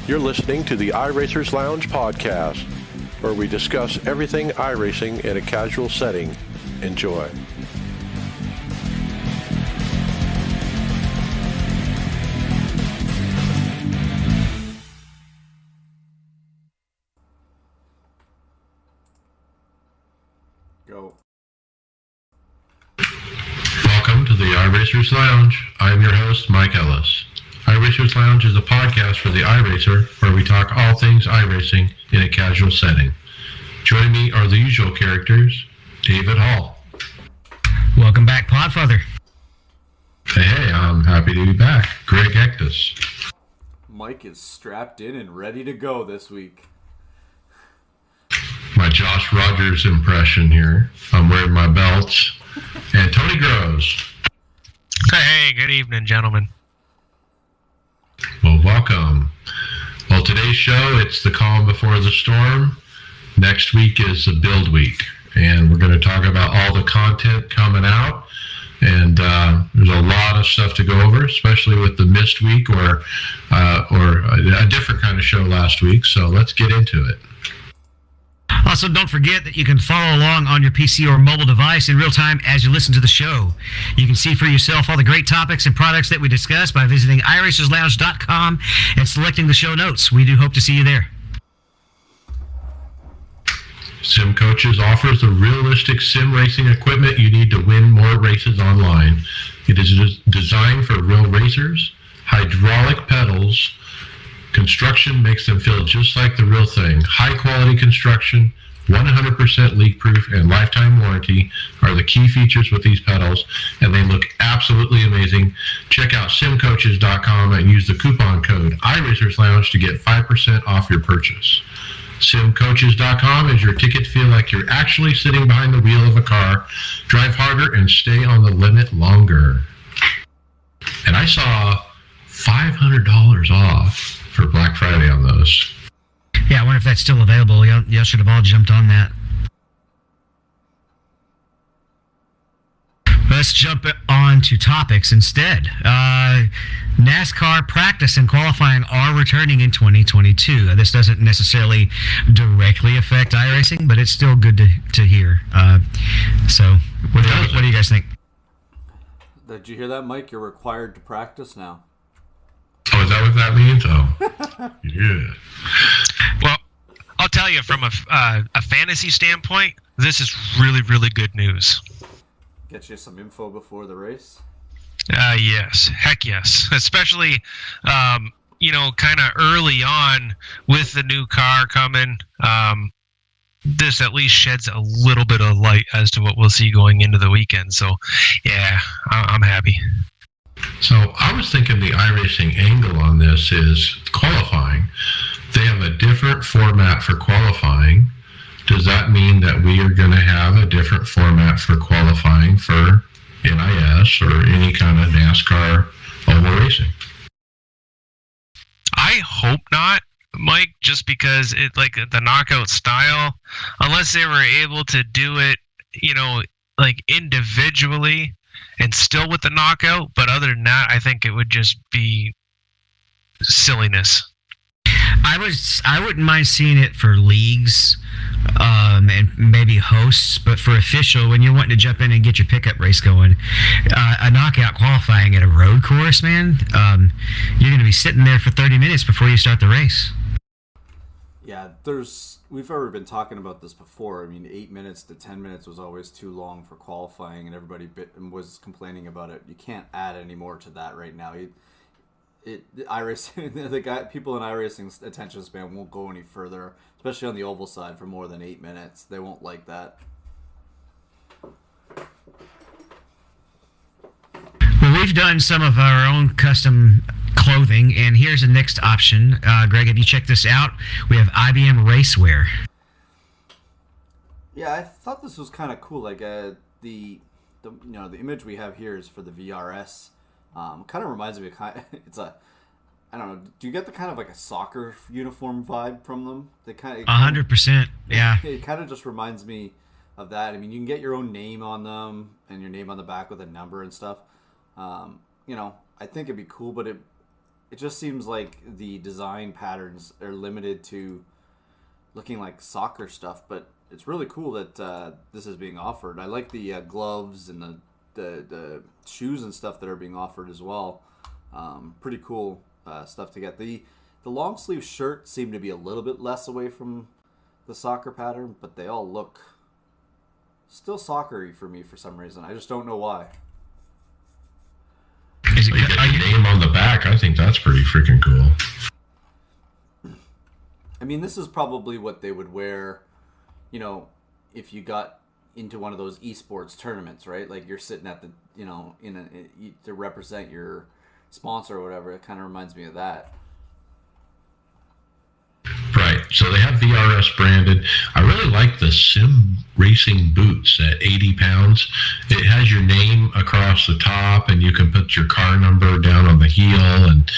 You're listening to the iRacers Lounge podcast, where we discuss everything iRacing in a casual setting. Enjoy. Go. Welcome to the iRacers Lounge. I'm your host, Mike Ellis. iRacers Lounge is a podcast for the iRacer where we talk all things iRacing in a casual setting. Joining me are the usual characters, David Hall. Welcome back, Podfather. Hey, I'm happy to be back. Greg Ectus. Mike is strapped in and ready to go this week. My Josh Rogers impression here. I'm wearing my belts. And Tony Groves. Hey, good evening, gentlemen. Well, welcome. Well, today's show, it's the calm before the storm. Next week is the build week, and we're going to talk about all the content coming out. And there's a lot of stuff to go over, especially with the missed week or a different kind of show last week. So let's get into it. Also, don't forget that you can follow along on your PC or mobile device in real time as you listen to the show. You can see for yourself all the great topics and products that we discuss by visiting iRacersLounge.com and selecting the show notes. We do hope to see you there. Sim Coaches offers the realistic sim racing equipment you need to win more races online. It is designed for real racers, hydraulic pedals. Construction makes them feel just like the real thing. High quality construction, 100% leak proof, and lifetime warranty are the key features with these pedals, and they look absolutely amazing. Check out simcoaches.com and use the coupon code iRacersLounge to get 5% off your purchase. Simcoaches.com is your ticket to feel like you're actually sitting behind the wheel of a car. Drive harder and stay on the limit longer. And I saw $500 off for Black Friday on those. Yeah, I wonder if that's still available. Y'all should have all jumped on that. Let's jump on to topics instead. NASCAR practice and qualifying are returning in 2022. This doesn't necessarily directly affect iRacing, but it's still good to hear. So, what do you guys think? Did you hear that, Mike? You're required to practice now. Oh, is that what that means? Oh, yeah. Well, I'll tell you from a fantasy standpoint, this is really, really good news. Get you some info before the race? Yes. Heck yes. Especially, kind of early on with the new car coming. This at least sheds a little bit of light as to what we'll see going into the weekend. So, yeah, I'm happy. So I was thinking the iRacing angle on this is qualifying. They have a different format for qualifying. Does that mean that we are going to have a different format for qualifying for NIS or any kind of NASCAR oval racing? I hope not, Mike, just because it like the knockout style, unless they were able to do it, individually and still with the knockout, but other than that, I think it would just be silliness. I wouldn't mind seeing it for leagues and maybe hosts, but for official, when you're wanting to jump in and get your pickup race going, a knockout qualifying at a road course, man, you're going to be sitting there for 30 minutes before you start the race. Yeah, we've already been talking about this before. I mean, 8 minutes to 10 minutes was always too long for qualifying, and everybody was complaining about it. You can't add any more to that right now. iRacing, people in iRacing's attention span won't go any further, especially on the oval side, for more than 8 minutes. They won't like that. Well, we've done some of our own custom clothing, and here's the next option. Greg, have you checked this out? We have IBM Racewear. Yeah, I thought this was kind of cool. Like the image we have here is for the VRS. Kind of reminds me of I don't know. Do you get the kind of like a soccer uniform vibe from them? They kind of 100%. Yeah. It kind of just reminds me of that. I mean, you can get your own name on them and your name on the back with a number and stuff. I think it'd be cool, but it just seems like the design patterns are limited to looking like soccer stuff, but it's really cool that this is being offered. I like the gloves and the shoes and stuff that are being offered as well. Pretty cool stuff to get. The long sleeve shirts seem to be a little bit less away from the soccer pattern, but they all look still soccer-y for me for some reason. I just don't know why. You get your name on the back. I think that's pretty freaking cool. I mean, this is probably what they would wear, you know, if you got into one of those esports tournaments, right? Like you're sitting at the, you know, to represent your sponsor or whatever. It kind of reminds me of that. Right. So they have VRS branded. I really like the sim racing boots at 80 pounds. It has your name across the top, and you can put your car number down on the heel, and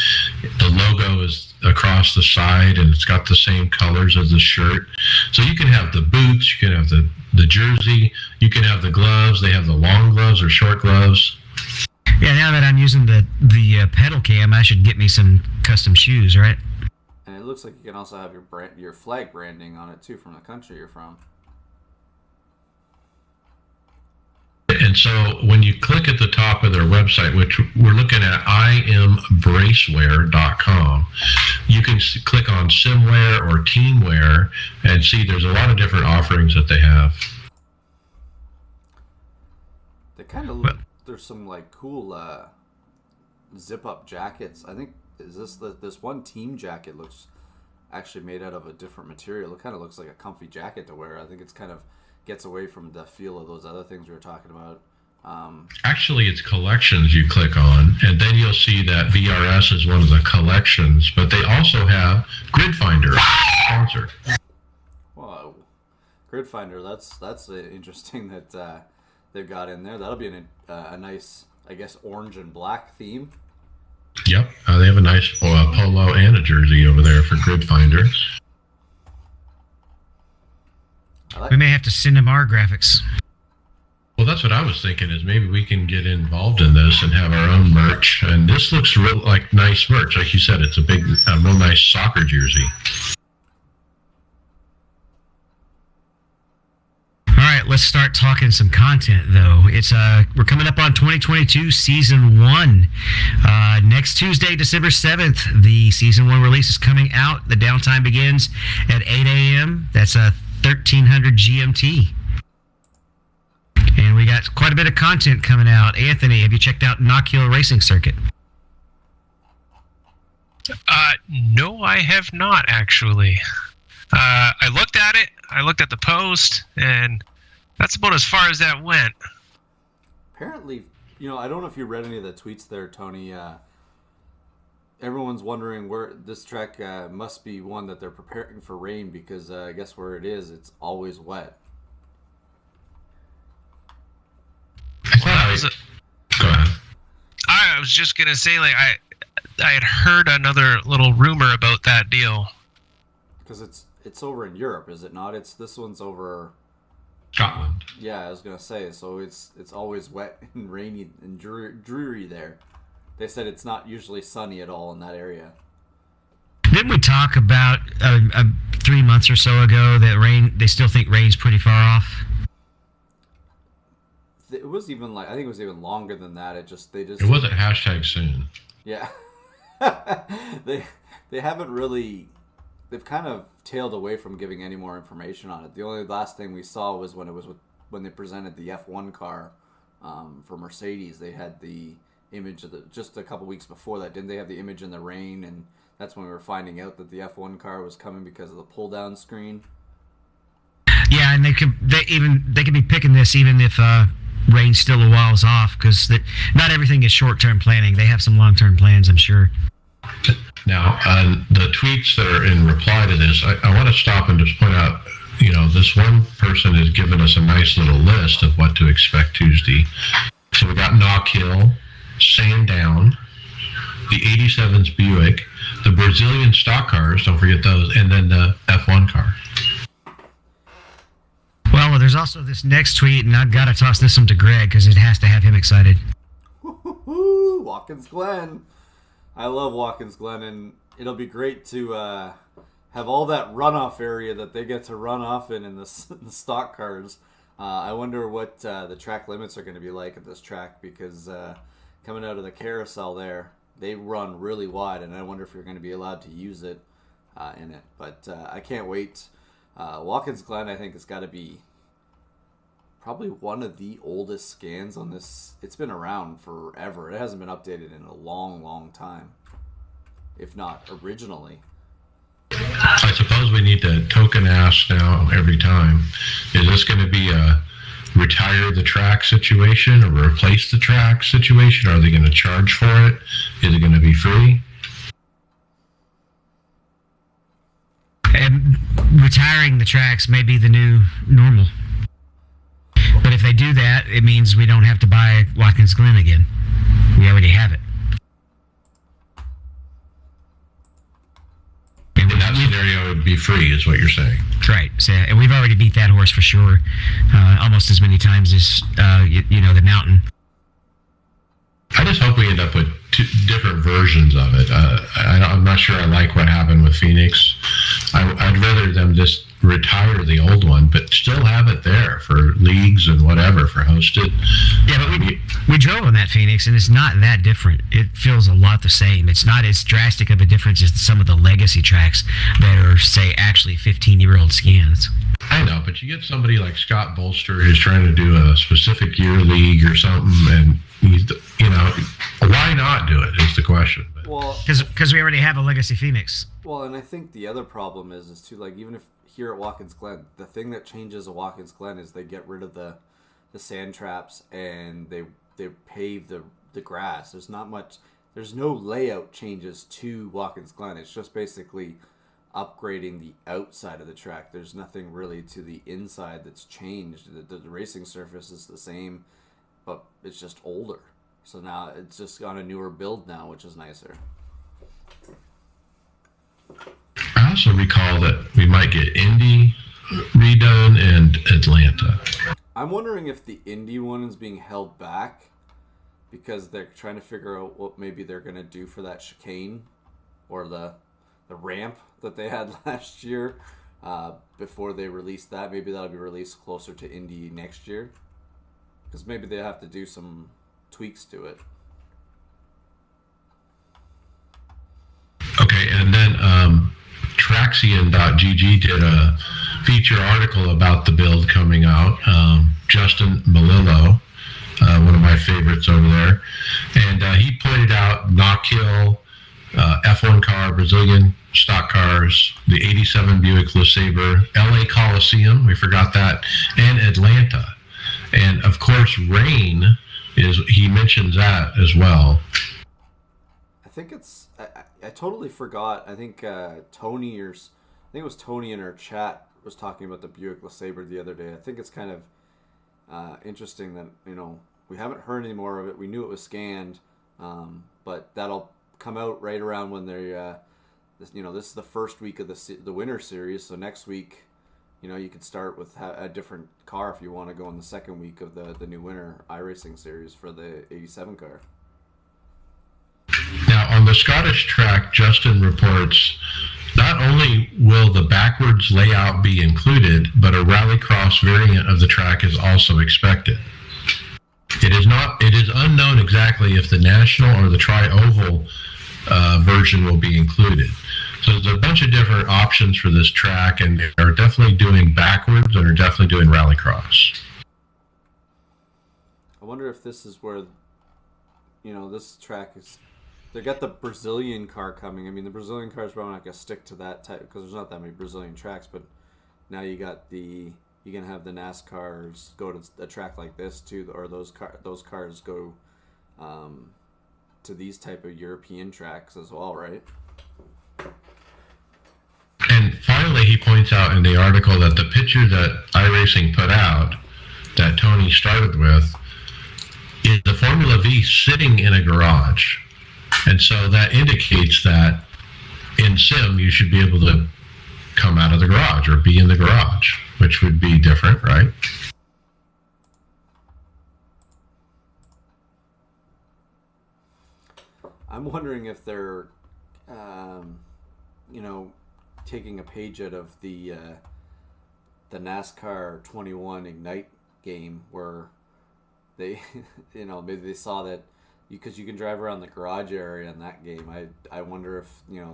the logo is across the side, and it's got the same colors as the shirt. So you can have the boots, you can have the jersey, you can have the gloves. They have the long gloves or short gloves. Yeah, now that I'm using the pedal cam, I should get me some custom shoes, right? And it looks like you can also have your flag branding on it too from the country you're from. And so when you click at the top of their website, which we're looking at imbraceware.com, you can click on simwear or teamwear and see there's a lot of different offerings that they have. They kind of look, there's some like cool zip up jackets. I think this one team jacket looks actually made out of a different material. It kind of looks like a comfy jacket to wear. I think it's kind of gets away from the feel of those other things we were talking about. Actually, it's collections you click on, and then you'll see that VRS is one of the collections, but they also have Grid Finder sponsor. Whoa, Grid Finder. That's interesting that they've got in there. That'll be a nice, I guess, orange and black theme. Yep, they have a nice polo and a jersey over there for Grid Finder. We may have to send them our graphics. Well, that's what I was thinking, is maybe we can get involved in this and have our own merch. And this looks real like nice merch. Like you said, it's a real nice soccer jersey. All right, let's start talking some content, though. We're coming up on 2022 Season 1. Next Tuesday, December 7th, the Season 1 release is coming out. The downtime begins at 8 a.m. That's 1300 GMT. And we got quite a bit of content coming out. Anthony, have you checked out Knock Hill Racing Circuit? No, I have not, actually. I looked at it. I looked at the post, and that's about as far as that went. Apparently, you know, I don't know if you read any of the tweets there, Tony. Everyone's wondering where this track must be one that they're preparing for rain, because I guess where it is, it's always wet. Go ahead. I was just gonna say, like, I had heard another little rumor about that deal. Because it's over in Europe, is it not? This one's over Scotland. Yeah, I was gonna say. So it's always wet and rainy and dreary there. They said it's not usually sunny at all in that area. Didn't we talk about 3 months or so ago that they still think rain's pretty far off? It was even I think it was even longer than that. It wasn't hashtag soon. Yeah. they haven't really, they've kind of tailed away from giving any more information on it. The only last thing we saw was when they presented the F1 car for Mercedes. They had the image of just a couple weeks before that. Didn't they have the image in the rain? And that's when we were finding out that the F1 car was coming because of the pull down screen. Yeah, and they could be picking this even if rain's still a whiles off, because not everything is short-term planning. They have some long-term plans, I'm sure. Now, the tweets that are in reply to this, I want to stop and just point out, you know, this one person has given us a nice little list of what to expect Tuesday. So we got Knock Hill, Sandown, the 87's Buick, the Brazilian stock cars, don't forget those, and then the F1 car. Well, there's also this next tweet, and I've got to toss this one to Greg because it has to have him excited. Woo-hoo-hoo, Watkins Glen. I love Watkins Glen, and it'll be great to have all that runoff area that they get to run off in the stock cars. I wonder what the track limits are going to be like at this track, because coming out of the carousel there, they run really wide, and I wonder if you're going to be allowed to use it in it. But I can't wait. Watkins Glen, I think, has got to be probably one of the oldest scans on this. It's been around forever. It hasn't been updated in a long, long time, if not originally. I suppose we need to token ask now every time. Is this going to be a retire the track situation or replace the track situation? Are they going to charge for it? Is it going to be free? And retiring the tracks may be the new normal. But if they do that, it means we don't have to buy Watkins Glen again. We already have it. In that scenario, it would be free, is what you're saying. Right. So, and we've already beat that horse for sure, almost as many times as the mountain. I just hope we end up with two different versions of it. I'm not sure I like what happened with Phoenix. I'd rather them just retire the old one, but still have it there for leagues and whatever, for hosted. Yeah, but we drove on that Phoenix, and it's not that different. It feels a lot the same. It's not as drastic of a difference as some of the legacy tracks that are, say, actually 15-year-old scans. I know, but you get somebody like Scott Bolster who's trying to do a specific year league or something, and he's, why not do it is the question. Well, because we already have a legacy Phoenix. Well, and I think the other problem is too, like, even if here at Watkins Glen, the thing that changes at Watkins Glen is they get rid of the sand traps, and they pave the grass. There's no layout changes to Watkins Glen. It's just basically upgrading the outside of the track. There's nothing really to the inside that's changed. The racing surface is the same, but it's just older. So now it's just on a newer build now, which is nicer. I also recall that we might get Indy redone and Atlanta. I'm wondering if the Indy one is being held back because they're trying to figure out what maybe they're going to do for that chicane or the ramp that they had last year before they release that. Maybe that'll be released closer to Indy next year, because maybe they have to do some tweaks to it. Okay, and then Traxian.gg did a feature article about the build coming out. Justin Melillo, one of my favorites over there, and he pointed out Knockhill, F1 car, Brazilian stock cars, the 87 Buick LeSabre, LA Coliseum, we forgot that, and Atlanta. And of course, rain he mentions that as well. I think it's, I totally forgot. I think Tony it was Tony in our chat was talking about the Buick LeSabre the other day. I think it's kind of interesting that, we haven't heard any more of it. We knew it was scanned, but that'll come out right around when they, this is the first week of the winter series. So next week, you could start with a different car if you want to go in the second week of the new winter iRacing series for the 87 car. Now, on the Scottish track, Justin reports not only will the backwards layout be included, but a rallycross variant of the track is also expected. It is unknown exactly if the national or the tri-oval version will be included. So there's a bunch of different options for this track, and they're definitely doing backwards and they're definitely doing rallycross. I wonder if this is where, this track is. They got the Brazilian car coming. I mean, the Brazilian car is probably not going to stick to that type because there's not that many Brazilian tracks. But now you can have the NASCARs go to a track like this too, or those cars go to these type of European tracks as well, right? And finally, he points out in the article that the picture that iRacing put out, that Tony started with, is the Formula V sitting in a garage. And so that indicates that in sim, you should be able to come out of the garage or be in the garage, which would be different, right? I'm wondering if they're, taking a page out of the NASCAR 21 Ignite game where they, maybe they saw that because you can drive around the garage area in that game. I wonder if,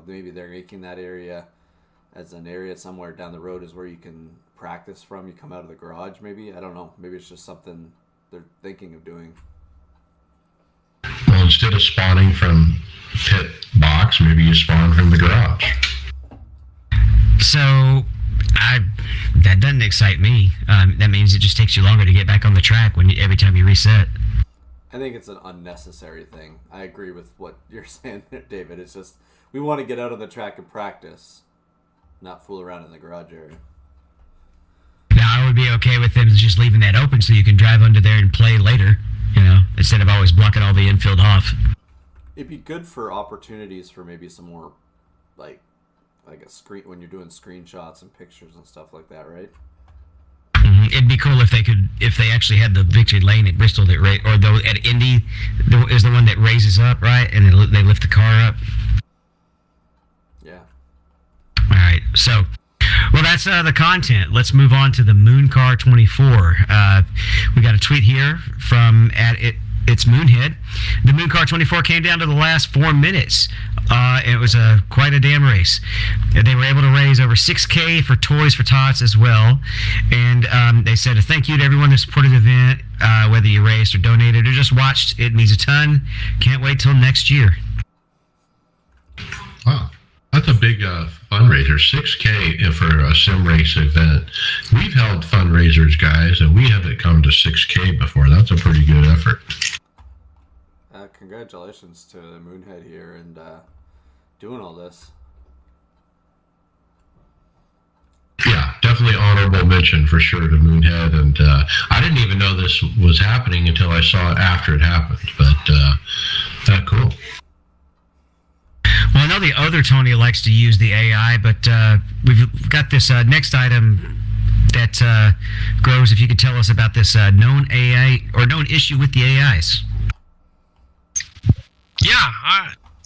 maybe they're making that area as an area somewhere down the road is where you can practice from. You come out of the garage, maybe. I don't know. Maybe it's just something they're thinking of doing. Well, instead of spawning from pit box, maybe you spawn from the garage. So that doesn't excite me. That means it just takes you longer to get back on the track every time you reset. I think it's an unnecessary thing. I agree with what you're saying there, David. It's just we want to get out on the track and practice, not fool around in the garage area. Now, I would be okay with them just leaving that open so you can drive under there and play later, instead of always blocking all the infield off. It'd be good for opportunities for maybe some more, like a screen when you're doing screenshots and pictures and stuff like that, right? Mm-hmm. It'd be cool if they actually had the victory lane at Bristol or though at Indy is the one that raises up, right, and they lift the car up. Yeah. All right, so. Well, that's the content. Let's move on to the Mooncar 24. We got a tweet here from it's Moonhead. The Mooncar 24 came down to the last 4 minutes. It was quite a damn race. They were able to raise over $6,000 for Toys for Tots as well. And they said a thank you to everyone who supported the event, whether you raced or donated or just watched. It means a ton. Can't wait till next year. Wow. That's a big fundraiser, $6,000 for a sim race event. We've held fundraisers, guys, and we haven't come to $6,000 before. That's a pretty good effort. Congratulations to Moonhead here and doing all this. Yeah, definitely honorable mention for sure to Moonhead. And I didn't even know this was happening until I saw it after it happened. But cool. Well, I know the other Tony likes to use the AI, but we've got this next item that grows. If you could tell us about this known AI or known issue with the AIs. Yeah,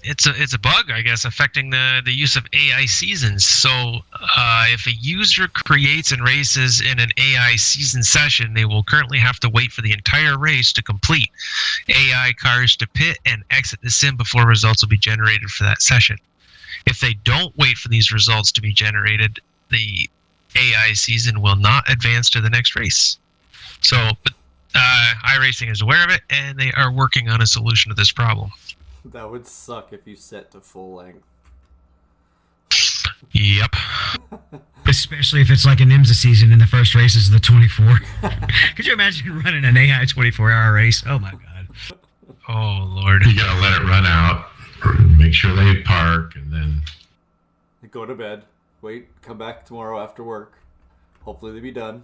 it's a bug, I guess, affecting the use of AI seasons. So if a user creates and races in an AI season session, they will currently have to wait for the entire race to complete. AI cars to pit and exit the sim before results will be generated for that session. If they don't wait for these results to be generated, the AI season will not advance to the next race. So, but iRacing is aware of it, and they are working on a solution to this problem. That would suck if you set to full length. Yep. Especially if it's like an IMSA season and the first race is the 24. Could you imagine running an AI 24-hour race? Oh, my God. Oh, Lord. You got to let it run out, make sure they park, and then... Go to bed. Wait, come back tomorrow after work. Hopefully they'll be done.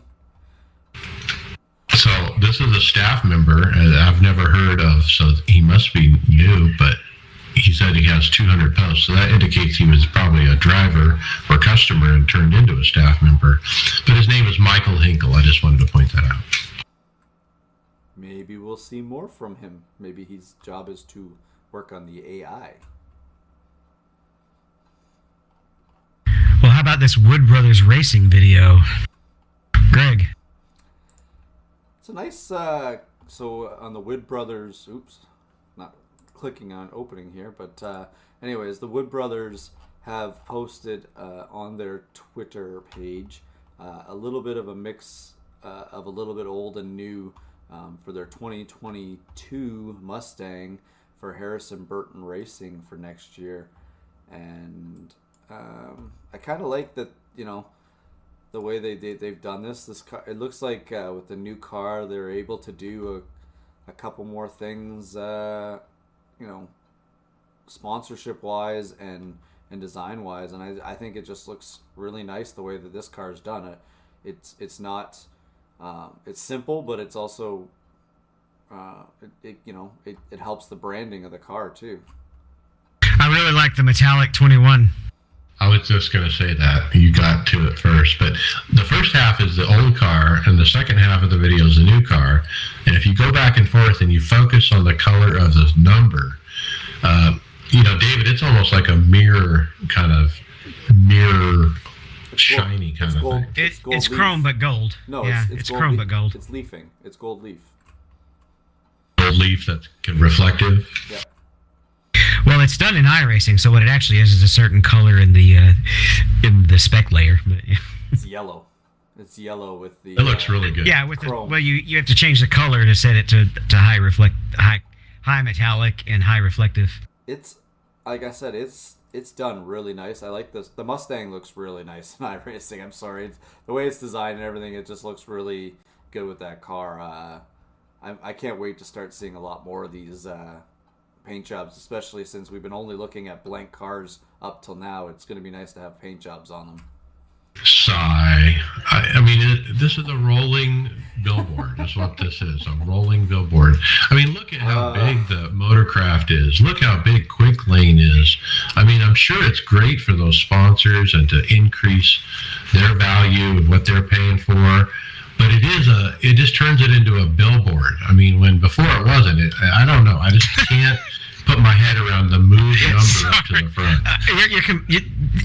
So this is a staff member I've never heard of, so he must be new, but he said he has 200 posts. So that indicates he was probably a driver or customer and turned into a staff member. But his name is Michael Hinkle. I just wanted to point that out. Maybe we'll see more from him. Maybe his job is to work on the AI. Well, how about this Wood Brothers racing video? Greg. It's a nice, so on the Wood Brothers, not clicking on opening here, but anyways, the Wood Brothers have posted on their Twitter page a little bit of a mix of a little bit old and new for their 2022 Mustang for Harrison Burton Racing for next year. And I kind of like that, the way they've done this car, it looks like with the new car they're able to do a couple more things, sponsorship wise and design wise, and I think it just looks really nice the way that this car is done. It's not it's simple, but it's also it helps the branding of the car too. I really like the metallic 21. I was just going to say that. You got to it first. But the first half is the old car, and the second half of the video is the new car. And if you go back and forth and you focus on the color of the number, David, it's almost like a mirror shiny kind of gold, thing. It's chrome but gold. No, yeah, it's chrome but gold. It's leafing. It's gold leaf. Gold leaf that's reflective. Yeah. Well, it's done in iRacing, so what it actually is a certain color in the spec layer. But yeah. It's yellow. It's yellow with the. It looks really good. Yeah, with chrome. You have to change the color to set it to high metallic and high reflective. It's like I said, it's done really nice. I like this. The Mustang looks really nice in iRacing. I'm sorry, the way it's designed and everything. It just looks really good with that car. I can't wait to start seeing a lot more of these paint jobs, especially since we've been only looking at blank cars up till now. It's going to be nice to have paint jobs on them. Sigh. I mean, this is a rolling billboard. Is what this is, a rolling billboard. I mean, look at how big the Motorcraft is. Look how big Quick Lane is. I mean, I'm sure it's great for those sponsors and to increase their value of what they're paying for. But it just turns it into a billboard. I mean, when before it wasn't. I don't know. I just can't put my head around the move number up to the front.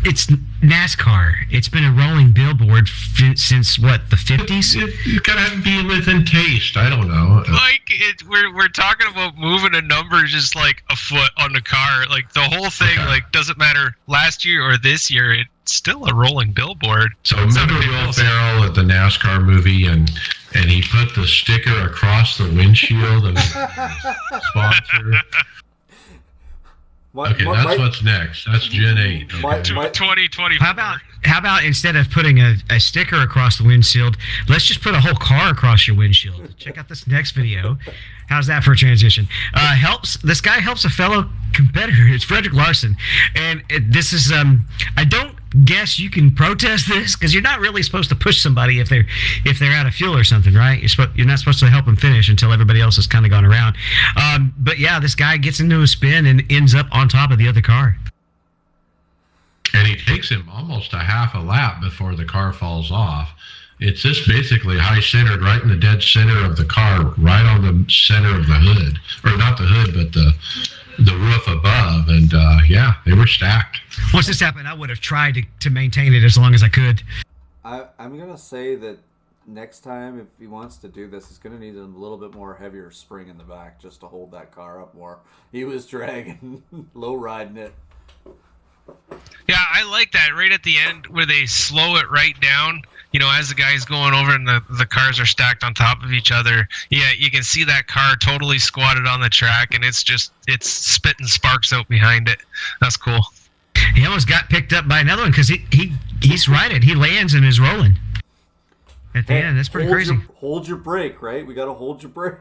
It's NASCAR. It's been a rolling billboard since what, the 50s? You gotta be within taste. I don't know. Like we're talking about moving a number just like a foot on the car. Like the whole thing, like doesn't matter last year or this year. It's still a rolling billboard. So remember Will Ferrell at the NASCAR movie, and he put the sticker across the windshield of the sponsor. That's what's next. That's Gen 8. Okay. 2024. How about instead of putting a sticker across the windshield, let's just put a whole car across your windshield. Check out this next video. How's that for a transition? This guy helps a fellow competitor. It's Frederick Larson, and this is I don't guess you can protest this because you're not really supposed to push somebody if they're out of fuel or something, right? You're not supposed to help them finish until everybody else has kind of gone around. But yeah, this guy gets into a spin and ends up on top of the other car. And he takes him almost a half a lap before the car falls off. It's just basically high-centered right in the dead center of the car, right on the center of the hood. Or not the hood, but the roof above. And, they were stacked. Once this happened, I would have tried to maintain it as long as I could. I'm going to say that next time, if he wants to do this, he's going to need a little bit more heavier spring in the back just to hold that car up more. He was dragging, low-riding it. Yeah, I like that right at the end where they slow it right down. As the guy's going over and the cars are stacked on top of each other. Yeah, you can see that car totally squatted on the track, and it's spitting sparks out behind it. That's cool. He almost got picked up by another one because he's righted. He lands and is rolling at the end. That's pretty crazy. Hold your brake, right? We got to hold your brake.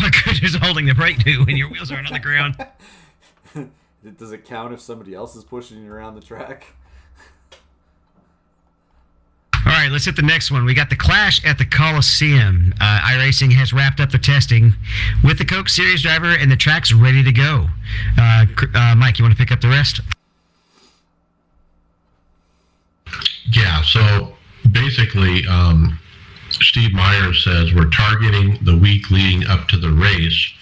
What good is holding the brake do when your wheels aren't on the ground? Does it count if somebody else is pushing you around the track? All right, let's hit the next one. We got the Clash at the Coliseum. iRacing has wrapped up the testing with the Coke Series driver, and the track's ready to go. Mike, you want to pick up the rest? Yeah, so basically, Steve Myers says we're targeting the week leading up to the race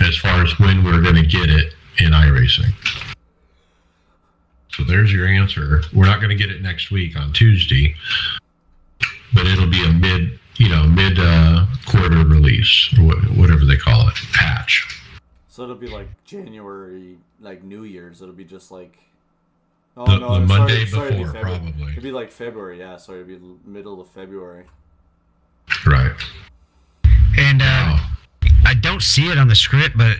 as far as when we're going to get it in iRacing. So there's your answer. We're not going to get it next week on Tuesday, but it'll be a mid quarter release, or whatever they call it, patch. So it'll be like January, like New Year's. It'll be just like the Monday before, probably. It'll be like February, yeah. So it'll be middle of February. Right. And I don't see it on the script, but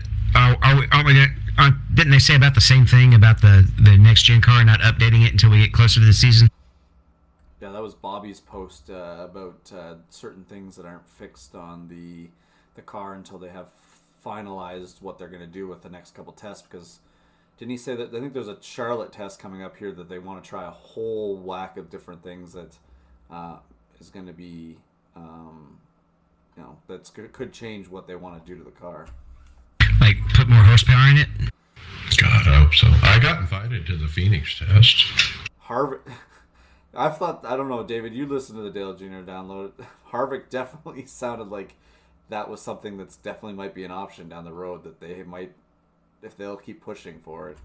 didn't they say about the same thing about the next gen car not updating it until we get closer to the season? Yeah, that was Bobby's post about certain things that aren't fixed on the car until they have finalized what they're going to do with the next couple tests. Because didn't he say that? I think there's a Charlotte test coming up here that they want to try a whole whack of different things that is going to be, could change what they want to do to the car. Like put more horsepower in it? God, I hope so. I got invited to the Phoenix test. Harvick, I don't know, David, you listened to the Dale Jr. download. Harvick definitely sounded like that was something that's definitely might be an option down the road that they might, if they'll keep pushing for it.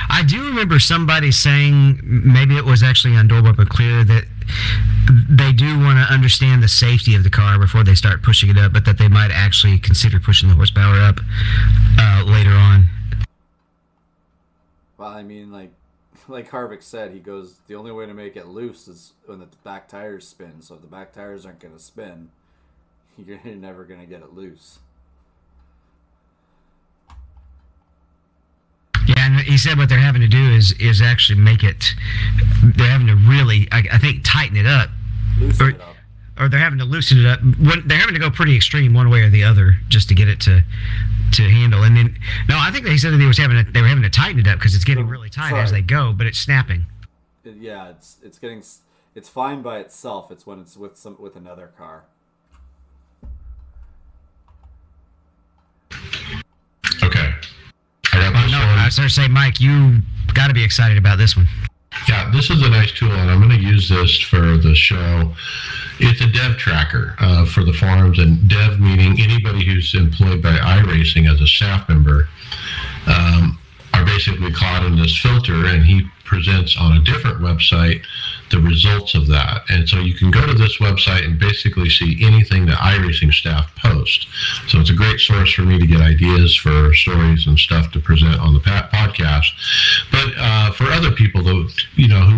I do remember somebody saying, maybe it was actually on Door But Clear, that they do want to understand the safety of the car before they start pushing it up, but that they might actually consider pushing the horsepower up later on. Well, I mean, like Harvick said, he goes, the only way to make it loose is when the back tires spin. So if the back tires aren't going to spin, you're never going to get it loose. Yeah, and he said what they're having to do is actually make it. They're having to really, I think, tighten it up, Loosen it up. or they're having to loosen it up. They're having to go pretty extreme one way or the other just to get it to handle. And then, no, I think they said that they were having to tighten it up because it's getting really tight as they go, but it's snapping. Yeah, it's fine by itself. It's when it's with another car. Okay. I was going to say, Mike, you got to be excited about this one. Yeah, this is a nice tool, and I'm going to use this for the show. It's a dev tracker for the forums, and dev meaning anybody who's employed by iRacing as a staff member are basically caught in this filter, and he presents on a different website the results of that. And so you can go to this website and basically see anything that iRacing staff post. So it's a great source for me to get ideas for stories and stuff to present on the podcast, but for other people who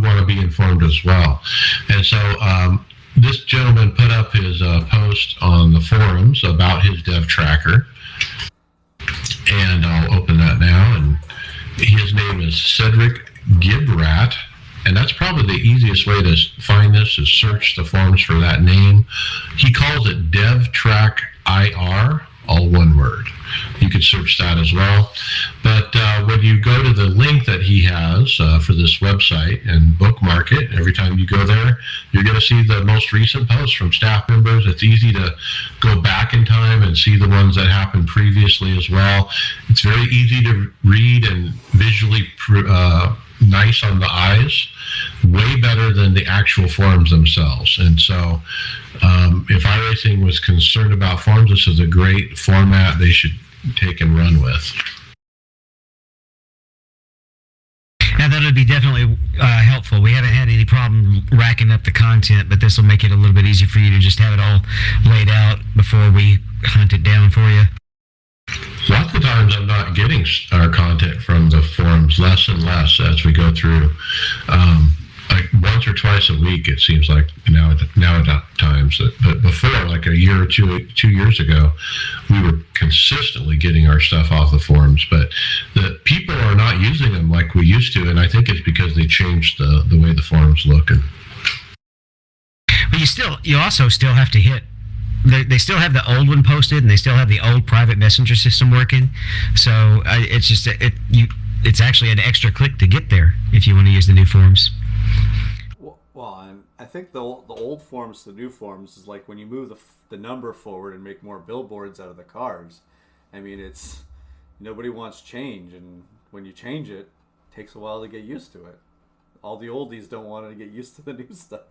want to be informed as well. And so this gentleman put up his post on the forums about his dev tracker, and I'll open that now. And his name is Cedric Gibrat, and that's probably the easiest way to find this is search the forums for that name. He calls it DevTrack IR, all one word. You could search that as well. But when you go to the link that he has for this website and bookmark it, every time you go there, you're going to see the most recent posts from staff members. It's easy to go back in time and see the ones that happened previously as well. It's very easy to read and visually nice on the eyes, way better than the actual forums themselves. And so if iRacing was concerned about forums, this is a great format they should take and run with. Now, that'll be definitely helpful. We haven't had any problem racking up the content, but this will make it a little bit easier for you to just have it all laid out before we hunt it down for you. Lots of times I'm not getting our content from the forums, less and less as we go through. Like once or twice a week, it seems like now at times. But before, like a year or 2 years ago, we were consistently getting our stuff off the forums. But the people are not using them like we used to, and I think it's because they changed the way the forums look. But you also still have to hit. They still have the old one posted, and they still have the old private messenger system working. So it's just it's actually an extra click to get there if you want to use the new forms. Well, I think the old forms to the new forms is like when you move the number forward and make more billboards out of the cars. I mean, it's nobody wants change, and when you change it, it takes a while to get used to it. All the oldies don't want to get used to the new stuff.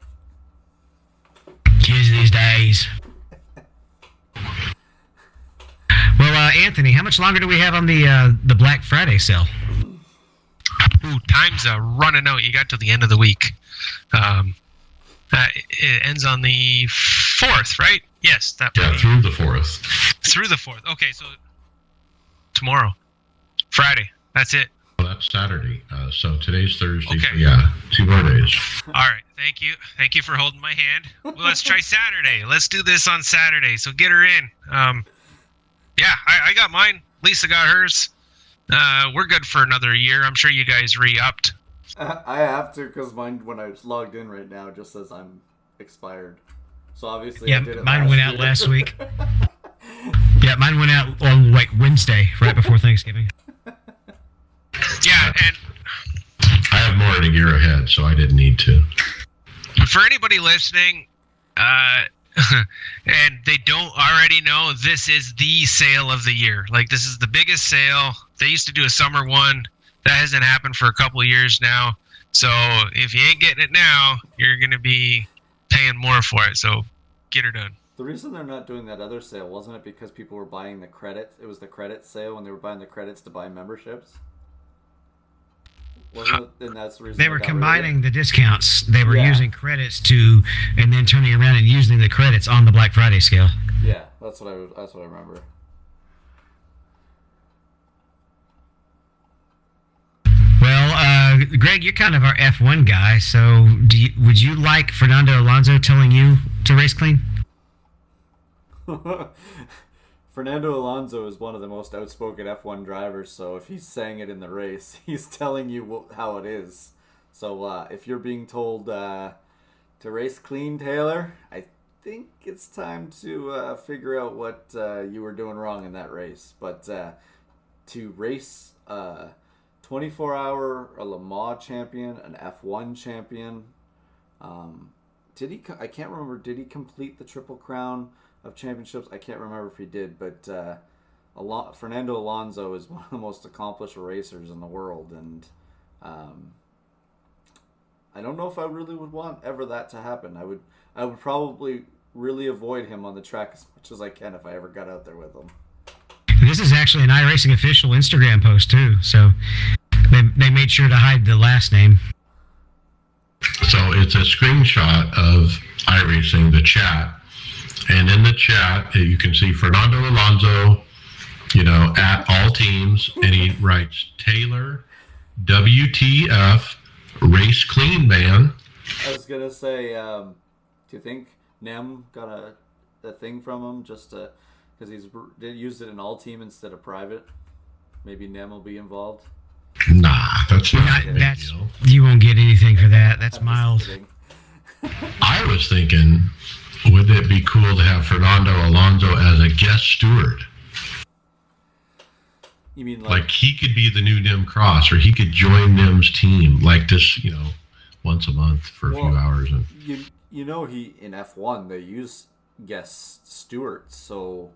Kids these days. Well, Anthony, how much longer do we have on the Black Friday sale? Ooh, time's running out. You got to the end of the week. It ends on the 4th, right? Yes. Through the 4th. Through the 4th. Okay, so tomorrow, Friday. That's it. Well, that's Saturday. So today's Thursday. Okay. Yeah, 2 more days. All right. Thank you. Thank you for holding my hand. Well, let's try Saturday. Let's do this on Saturday. So get her in. Yeah, I got mine. Lisa got hers. We're good for another year. I'm sure you guys re-upped. I have to, because mine, when I logged in right now, it just says I'm expired. So obviously, yeah, I did it mine went out year. last week. Yeah, mine went out on like Wednesday, right before Thanksgiving. Yeah, and I have more than a year ahead, so I didn't need to. For anybody listening, and they don't already know, this is the sale of the year. Like, this is the biggest sale. They used to do a summer one. That hasn't happened for a couple of years now. So if you ain't getting it now, you're going to be paying more for it. So get her done. The reason they're not doing that other sale, wasn't it because people were buying the credits? It was the credit sale when they were buying the credits to buy memberships? Wasn't it? And that's the reason they were combining the discounts. They were using credits and then turning around and using the credits on the Black Friday scale. Yeah, that's what I remember. Well, Greg, you're kind of our F1 guy, so would you like Fernando Alonso telling you to race clean? Fernando Alonso is one of the most outspoken F1 drivers, so if he's saying it in the race, he's telling you how it is. So if you're being told to race clean, Taylor, I think it's time to figure out what you were doing wrong in that race. But to race 24-hour Le Mans champion, an F1 champion, did he? I can't remember. Did he complete the Triple Crown of championships? I can't remember if he did, but Fernando Alonso is one of the most accomplished racers in the world, and I don't know if I really would want ever that to happen. I would probably really avoid him on the track as much as I can if I ever got out there with him. This is actually an iRacing official Instagram post too, so they made sure to hide the last name. So it's a screenshot of iRacing, the chat. And in the chat, you can see Fernando Alonso, at all teams, and he writes, Taylor, WTF, race clean, man. I was going to say, do you think Nem got a thing from him just because he's used it in all team instead of private? Maybe Nem will be involved? Nah, that's not a big deal. You won't get anything for that. That's mild. I was thinking, would it be cool to have Fernando Alonso as a guest steward? You mean like he could be the new Nim Cross, or he could join Nim's team like this, once a month for a few hours? And he in F1 they use guest stewards, so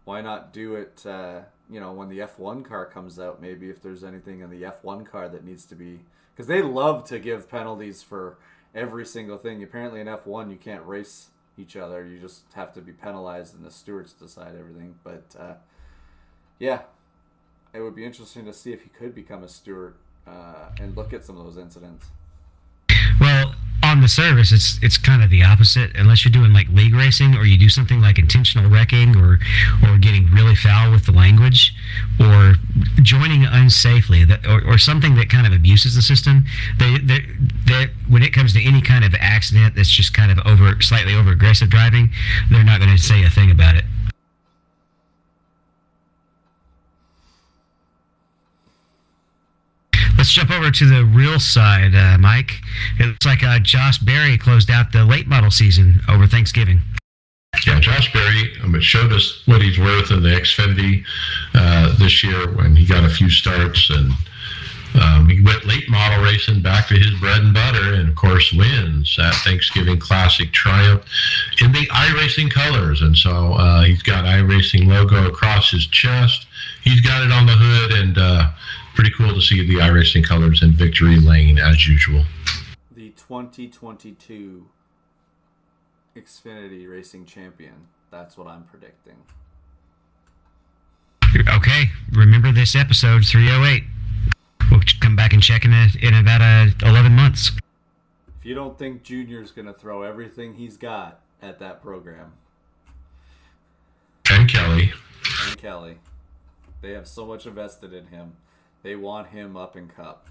why not do it? When the F1 car comes out, maybe if there's anything in the F1 car that needs to be, because they love to give penalties for every single thing. Apparently in F1 you can't race each other, you just have to be penalized and the stewards decide everything. But it would be interesting to see if he could become a steward and look at some of those incidents. Well, on the service, it's kind of the opposite. Unless you're doing like league racing, or you do something like intentional wrecking, or getting really foul with the language, or joining unsafely, or something that kind of abuses the system. They when it comes to any kind of accident that's just kind of slightly over aggressive driving, they're not going to say a thing about it. Let's jump over to the real side, Mike. It looks like Josh Berry closed out the late model season over Thanksgiving. Yeah, Josh Berry showed us what he's worth in the Xfinity this year when he got a few starts, and he went late model racing, back to his bread and butter, and of course wins that Thanksgiving Classic Triumph in the iRacing colors. And so he's got iRacing logo across his chest. He's got it on the hood, and pretty cool to see the iRacing colors in victory lane as usual. The 2022 Xfinity Racing Champion. That's what I'm predicting. Okay, remember this episode 308. We'll come back and check in about 11 months. If you don't think Junior's going to throw everything he's got at that program. And Kelly. They have so much invested in him. They want him up in Cup.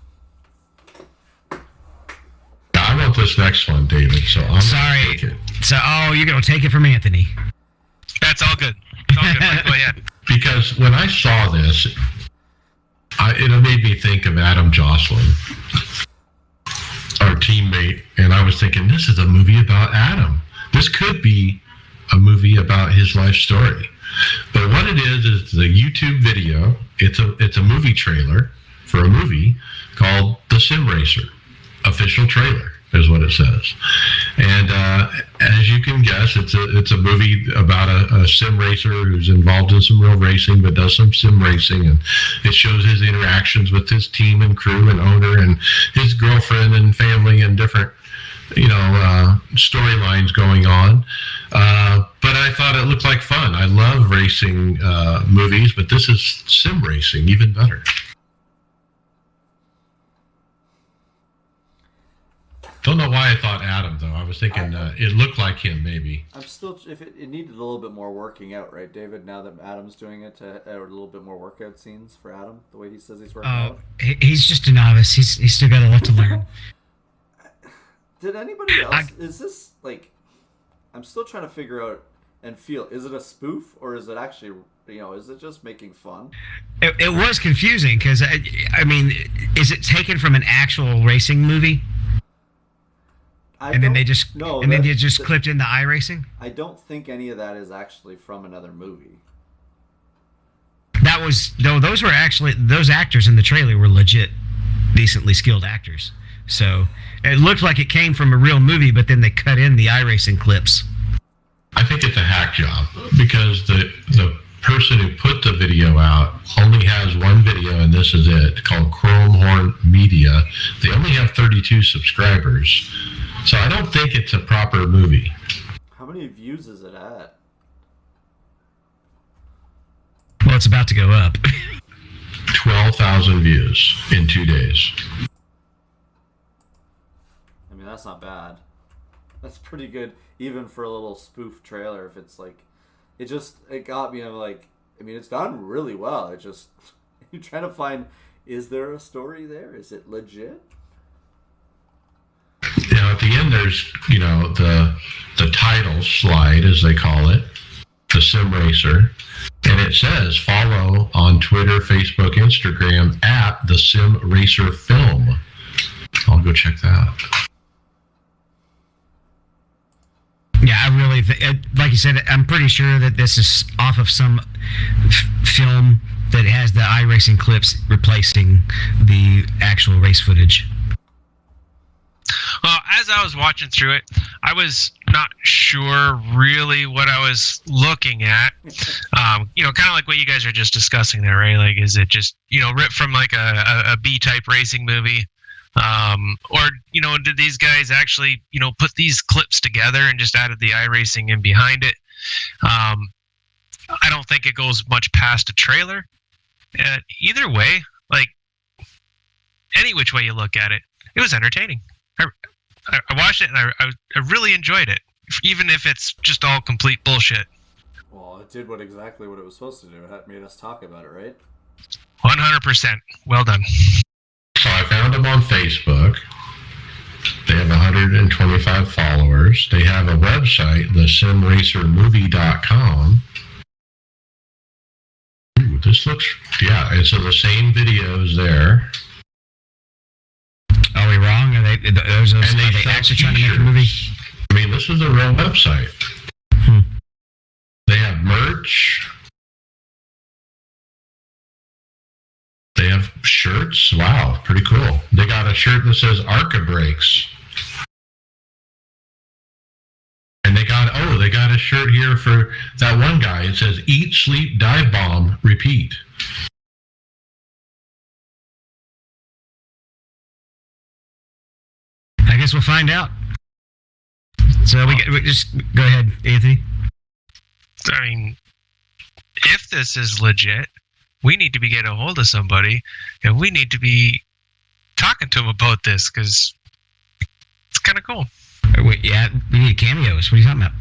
I wrote this next one, David, so I'm sorry. Take it. So, you're going to take it from Anthony. That's all good. It's all good. Mike, go ahead. Because when I saw this, it made me think of Adam Jocelyn, our teammate, and I was thinking, this is a movie about Adam. This could be a movie about his life story. But what it is the YouTube video. It's a movie trailer for a movie called The Sim Racer. Official trailer is what it says. And as you can guess, it's a movie about a sim racer who's involved in some real racing, but does some sim racing. And it shows his interactions with his team and crew and owner and his girlfriend and family and different storylines going on. But but I thought it looked like fun. I love racing movies, but this is sim racing, even better. Don't know why I thought Adam, though. I was thinking it looked like him, maybe. I'm still, if it needed a little bit more working out, right, David? Now that Adam's doing it, a little bit more workout scenes for Adam, the way he says he's working out. He's just a novice. He's still got a lot to learn. Did anybody else? Is this like? I'm still trying to figure out and feel. Is it a spoof or is it actually? Is it just making fun? It was confusing because I mean, is it taken from an actual racing movie? Then they just clipped in the iRacing? I don't think any of that is actually from another movie. Those were actually, those actors in the trailer were legit decently skilled actors. So it looked like it came from a real movie, but then they cut in the iRacing clips. I think it's a hack job because the person who put the video out only has one video, and this is it, called Chromehorn Media. They only have 32 subscribers. So I don't think it's a proper movie. How many views is it at? Well, it's about to go up. 12,000 views in 2 days. I mean, that's not bad. That's pretty good, even for a little spoof trailer. If it's like, it got me. I'm like, I mean, it's done really well. You're trying to find, is there a story there? Is it legit? At the end, there's, the title slide, as they call it, the Sim Racer, and it says follow on Twitter, Facebook, Instagram at the Sim Racer Film. I'll go check that. Yeah, I really, like you said, I'm pretty sure that this is off of some film that has the iRacing clips replacing the actual race footage. Well, as I was watching through it, I was not sure really what I was looking at. Kind of like what you guys are just discussing there, right? Like, is it just, ripped from like a B-type racing movie? Or did these guys actually, put these clips together and just added the iRacing in behind it? I don't think it goes much past a trailer. Either way, like, any which way you look at it, it was entertaining. I watched it and I really enjoyed it, even if it's just all complete bullshit. Well, it did exactly what it was supposed to do. It made us talk about it, right? 100%. Well done. So I found them on Facebook. They have 125 followers. They have a website, thesimracermovie.com. Ooh, this looks, and so the same videos there. Are we wrong? Are they actually trying to make a movie? I mean, this is a real website. They have merch. They have shirts. Wow, pretty cool. They got a shirt that says Arca Brakes. And they got a shirt here for that one guy. It says Eat, Sleep, Dive Bomb, Repeat. I guess we'll find out. So we just go ahead, Anthony. I mean, if this is legit, we need to be getting a hold of somebody, and we need to be talking to them about this because it's kind of cool. Wait, yeah, we need cameos. What are you talking about?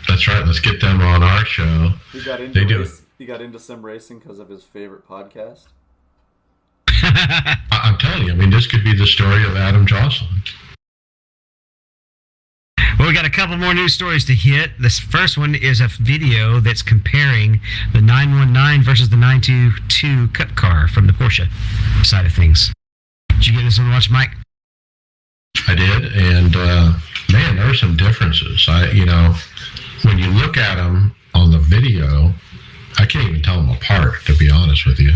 That's right. Let's get them on our show. He got into sim racing because of his favorite podcast. I'm telling you, I mean, this could be the story of Adam Jocelyn. Well, we got a couple more news stories to hit. This first one is a video that's comparing the 919 versus the 922 Cup car from the Porsche side of things. Did you get this one to watch, Mike? I did, and man, there are some differences. When you look at them on the video, I can't even tell them apart, to be honest with you.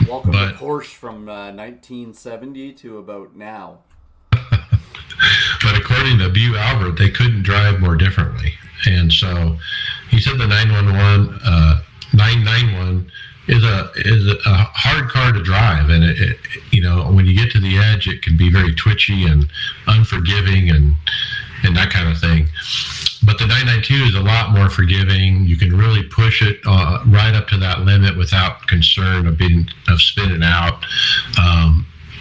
Welcome to Porsche from 1970 to about now. But according to Bu Albert, they couldn't drive more differently. And so he said the 991 is a hard car to drive. And when you get to the edge, it can be very twitchy and unforgiving. And and that kind of thing. But the 992 is a lot more forgiving. You can really push it right up to that limit without concern of spinning out.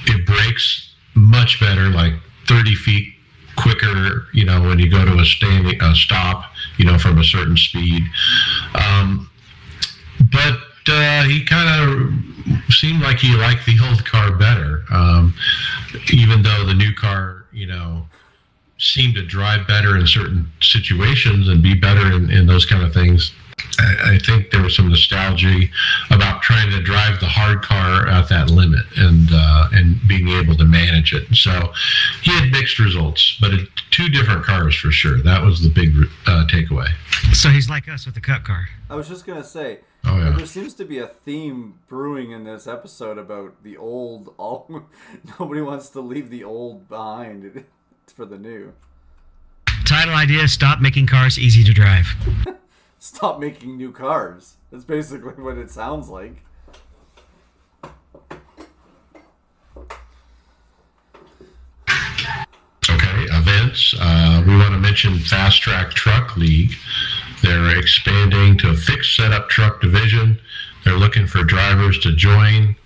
It brakes much better, like 30 feet quicker, when you go to a stop, from a certain speed. But he kind of seemed like he liked the old car better, even though the new car, seemed to drive better in certain situations and be better in those kind of things. I think there was some nostalgia about trying to drive the hard car at that limit and being able to manage it. So he had mixed results, but two different cars for sure. That was the big takeaway. So he's like us with the Cup car. I was just going to say, oh, yeah. There seems to be a theme brewing in this episode about the old. Nobody wants to leave the old behind for the new. Title idea: stop making cars easy to drive. Stop making new cars. That's basically what it sounds like. Okay, events. We want to mention Fast Track Truck League. They're expanding to a fixed setup truck division. They're looking for drivers to join.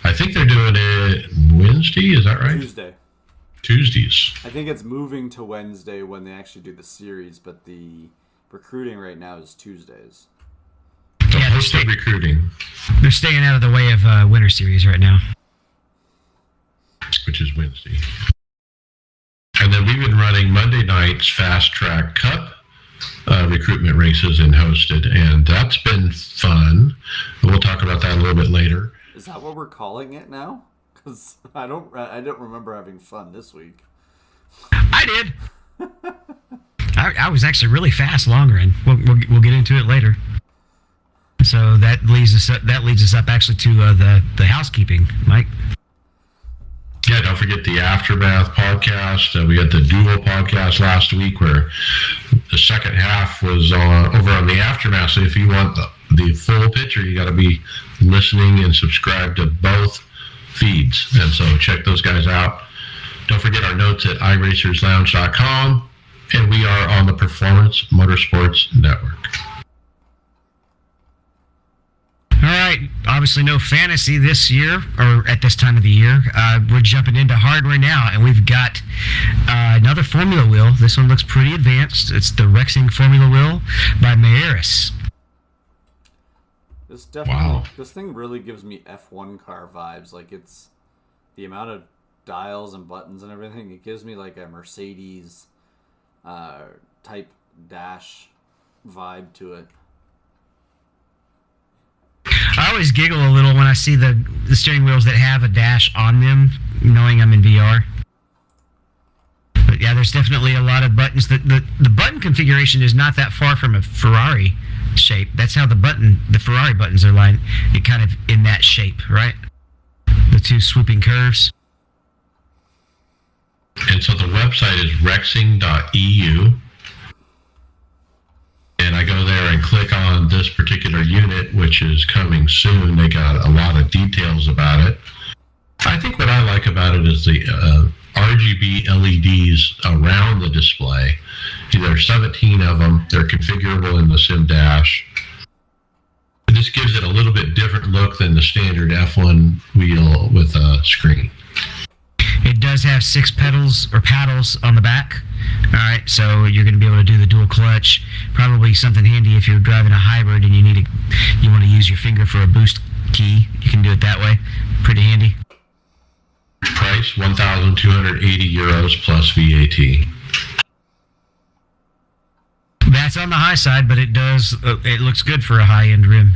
I think they're doing it Wednesday, is that right? Tuesdays. I think it's moving to Wednesday when they actually do the series, but the recruiting right now is Tuesdays. Yeah, they're recruiting. They're staying out of the way of Winter Series right now. Which is Wednesday. And then we've been running Monday nights Fast Track Cup recruitment races and hosted, and that's been fun. We'll talk about that a little bit later. Is that what we're calling it now? Because I don't remember having fun this week. I did. I was actually really fast longer, and we'll get into it later. So that leads us up actually to the housekeeping, Mike. Yeah, don't forget the Aftermath podcast. We got the Dual podcast last week where the second half was over on the Aftermath. So if you want the full picture, you got to be listening and subscribe to both feeds. And so check those guys out. Don't forget our notes at iRacersLounge.com. And we are on the Performance Motorsports Network. All right, obviously no fantasy this year, or at this time of the year. We're jumping into hardware now, and we've got another Formula wheel. This one looks pretty advanced. It's the Rexing Formula wheel by iRacers. This thing really gives me F1 car vibes. Like, it's the amount of dials and buttons and everything. It gives me like a Mercedes type dash vibe to it. I always giggle a little when I see the steering wheels that have a dash on them, knowing I'm in VR. But yeah, there's definitely a lot of buttons. The button configuration is not that far from a Ferrari shape. That's how the Ferrari buttons are lined. It kind of in that shape, right? The two swooping curves. And so the website is rexing.eu. And I go there and click on this particular unit, which is coming soon. They got a lot of details about it. I think what I like about it is the RGB LEDs around the display. There are 17 of them. They're configurable in the Sim Dash. This gives it a little bit different look than the standard F1 wheel with a screen. It does have 6 pedals or paddles on the back. All right, so you're going to be able to do the dual clutch. Probably something handy if you're driving a hybrid and you want to use your finger for a boost key. You can do it that way. Pretty handy. Price €1,280 plus VAT. That's on the high side, but it looks good for a high-end rim.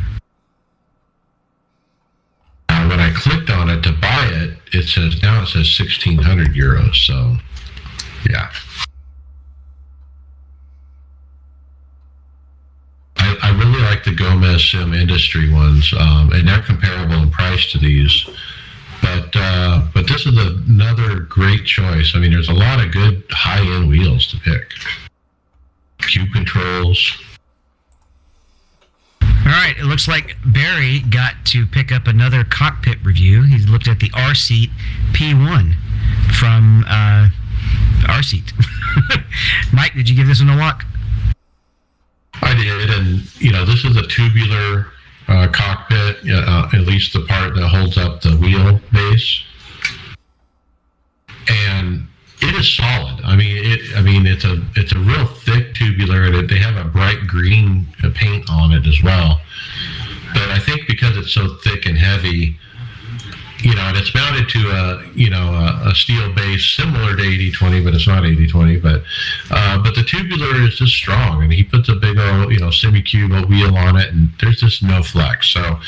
When I clicked on it to buy it, it says €1,600. So, yeah. I really like the Gomez Sim Industry ones, and they're comparable in price to these. But this is another great choice. I mean, there's a lot of good high-end wheels to pick. Cube controls. All right, it looks like Barry got to pick up another cockpit review. He's looked at the R-Seat P1 from R-Seat. Mike, did you give this one a look? I did, and this is a tubular cockpit, at least the part that holds up the wheel base, and it is solid. I mean, it's a real thick tubular, and they have a bright green paint on it as well. But I think because it's so thick and heavy, and it's mounted to a steel base similar to 80/20, but it's not 80/20. But the tubular is just strong, and he puts a big old semi-cube wheel on it, and there's just no flex. So,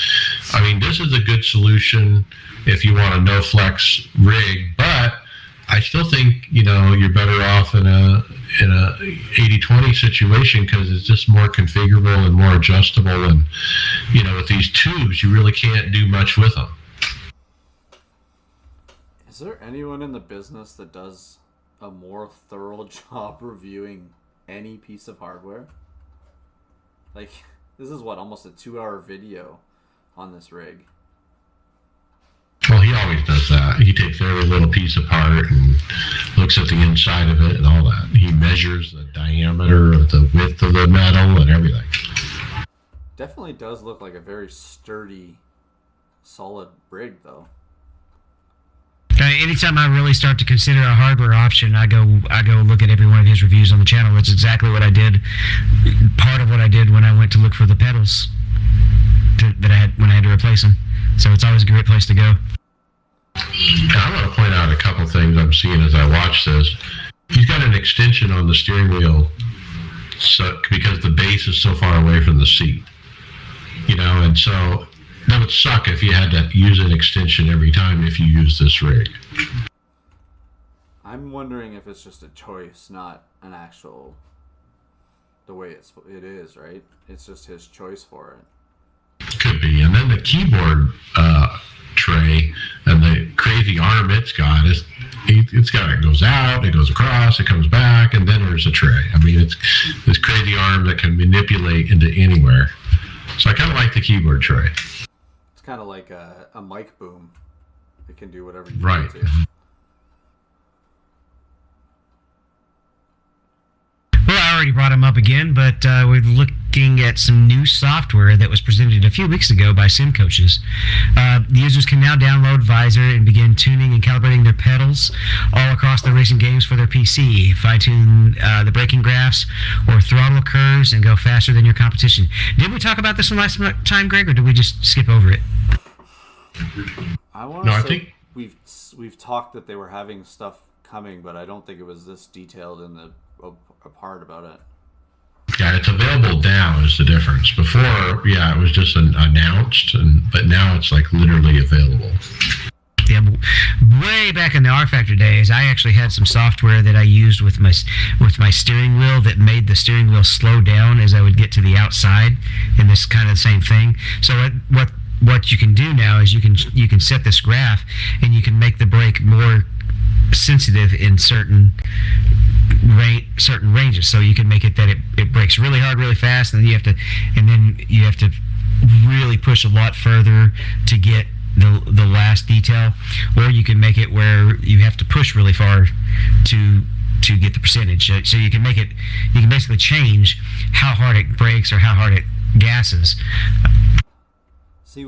I mean, this is a good solution if you want a no flex rig, but I still think you're better off in a 80/20 situation because it's just more configurable and more adjustable, and with these tubes you really can't do much with them. Is there anyone in the business that does a more thorough job reviewing any piece of hardware? Like, this is almost a 2-hour video on this rig. Well, he always does that. He takes every little piece apart and looks at the inside of it and all that. He measures the diameter of the width of the metal and everything. Definitely does look like a very sturdy, solid rig, though. Anytime I really start to consider a hardware option, I go look at every one of his reviews on the channel. That's exactly what I did. Part of what I did when I went to look for the pedals that I had when I had to replace them. So it's always a great place to go. I want to point out a couple things I'm seeing as I watch this. He's got an extension on the steering wheel, because the base is so far away from the seat. And so that would suck if you had to use an extension every time if you use this rig. I'm wondering if it's just a choice, not an actual the way it is, right? It's just his choice for it. Could be. And then the keyboard tray and the crazy arm it's got it goes out, it goes across, it comes back, and then there's a tray. I mean, it's this crazy arm that can manipulate into anywhere. So I kind of like the keyboard tray. It's kind of like a mic boom. It can do whatever you right. want it to. Well, I already brought him up again, but we're looking at some new software that was presented a few weeks ago by sim coaches. The users can now download Visor and begin tuning and calibrating their pedals all across the racing games for their PC, fine-tune the braking graphs or throttle curves, and go faster than your competition. Did we talk about this one last time, Greg, or did we just skip over it? I think we've talked that they were having stuff coming, but I don't think it was this detailed in the part about it. Yeah, it's available now is the difference. Before, it was just announced, but now it's like literally available. Yeah, way back in the R Factor days, I actually had some software that I used with my steering wheel that made the steering wheel slow down as I would get to the outside, and this kind of the same thing. So what you can do now is you can set this graph, and you can make the brake more sensitive in certain ranges. So you can make it that it brakes really hard, really fast, and then you have to really push a lot further to get the last detail, or you can make it where you have to push really far to get the percentage. So you can basically change how hard it brakes or how hard it gasses. See,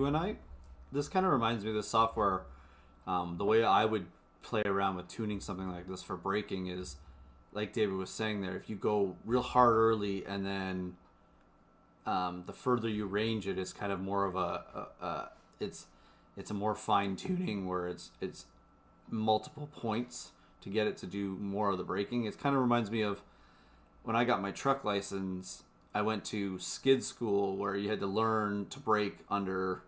this kind of reminds me of the software, the way I would play around with tuning something like this for braking is, like David was saying there, if you go real hard early and then the further you range it, it's kind of more of it's a more fine tuning where it's multiple points to get it to do more of the braking. It kind of reminds me of when I got my truck license. I went to skid school where you had to learn to brake under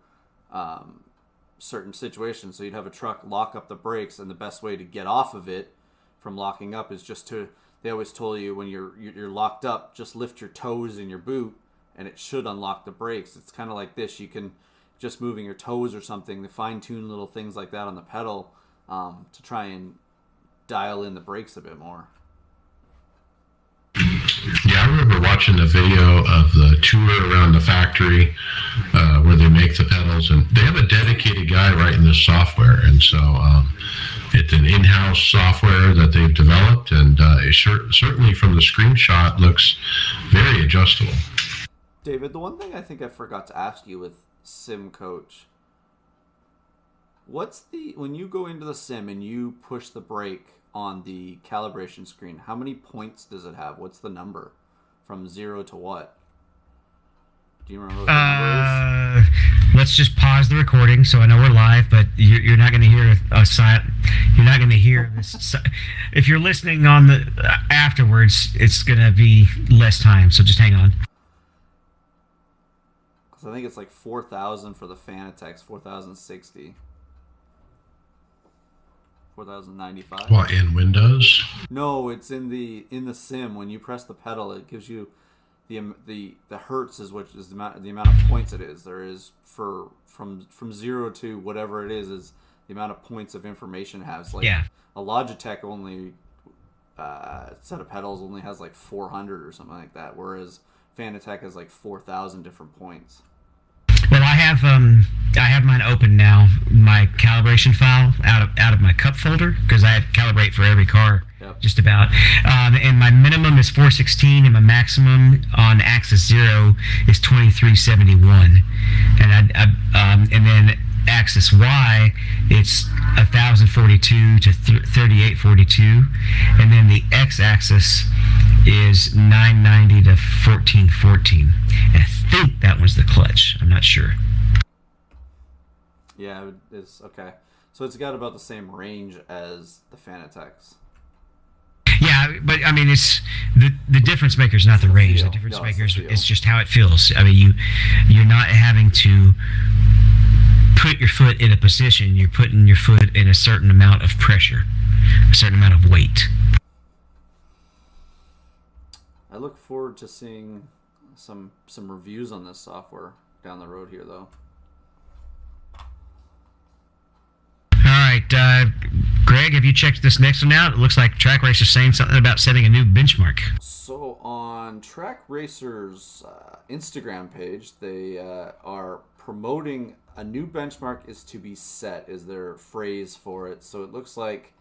certain situations. So you'd have a truck lock up the brakes, and the best way to get off of it from locking up is they always told you when you're locked up, just lift your toes in your boot and it should unlock the brakes. It's kind of like this. You can just moving your toes or something to fine-tune little things like that on the pedal to try and dial in the brakes a bit more. Yeah, I remember watching the video of the tour around the factory where they make the pedals, and they have a dedicated guy writing this software, and so It's an in-house software that they've developed, and it certainly from the screenshot looks very adjustable. David, the one thing I think I forgot to ask you with Sim Coach, when you go into the sim and you push the brake on the calibration screen, how many points does it have? What's the number? From 0 to what? Do you remember what the number is? Let's just pause the recording so I know we're live, but you're not going to hear a silent. You're not going to hear this. If you're listening on the afterwards, it's going to be less time. So just hang on. Because I think it's like 4,000 for the Fanatec's, 4,060. 4,095. What, in Windows? No, it's in the sim. When you press the pedal, it gives you the hertz is which is the amount of points it is. There is from 0 to whatever it is the amount of points of information it has. Like a Logitech only set of pedals only has like 400 or something like that, whereas Fanatec has like 4,000 different points. Well, I have mine open now. My calibration file out of my cup folder, because I calibrate for every car, just about. And my minimum is 416, and my maximum on axis 0 is 2371. And then axis Y, it's 1042 to 3842, and then the x-axis is 990 to 1414. And I think that was the clutch. I'm not sure. Yeah, it's okay. So it's got about the same range as the Fanatec's. Yeah, but I mean, it's the difference maker is not the range. The difference maker is just how it feels. I mean, you're not having to put your foot in a position. You're putting your foot in a certain amount of pressure, a certain amount of weight. I look forward to seeing some reviews on this software down the road here, though. All right, Greg, have you checked this next one out? It looks like Track Racer's saying something about setting a new benchmark. So on Track Racer's Instagram page, they are promoting a new benchmark is to be set, is their phrase for it. So it looks like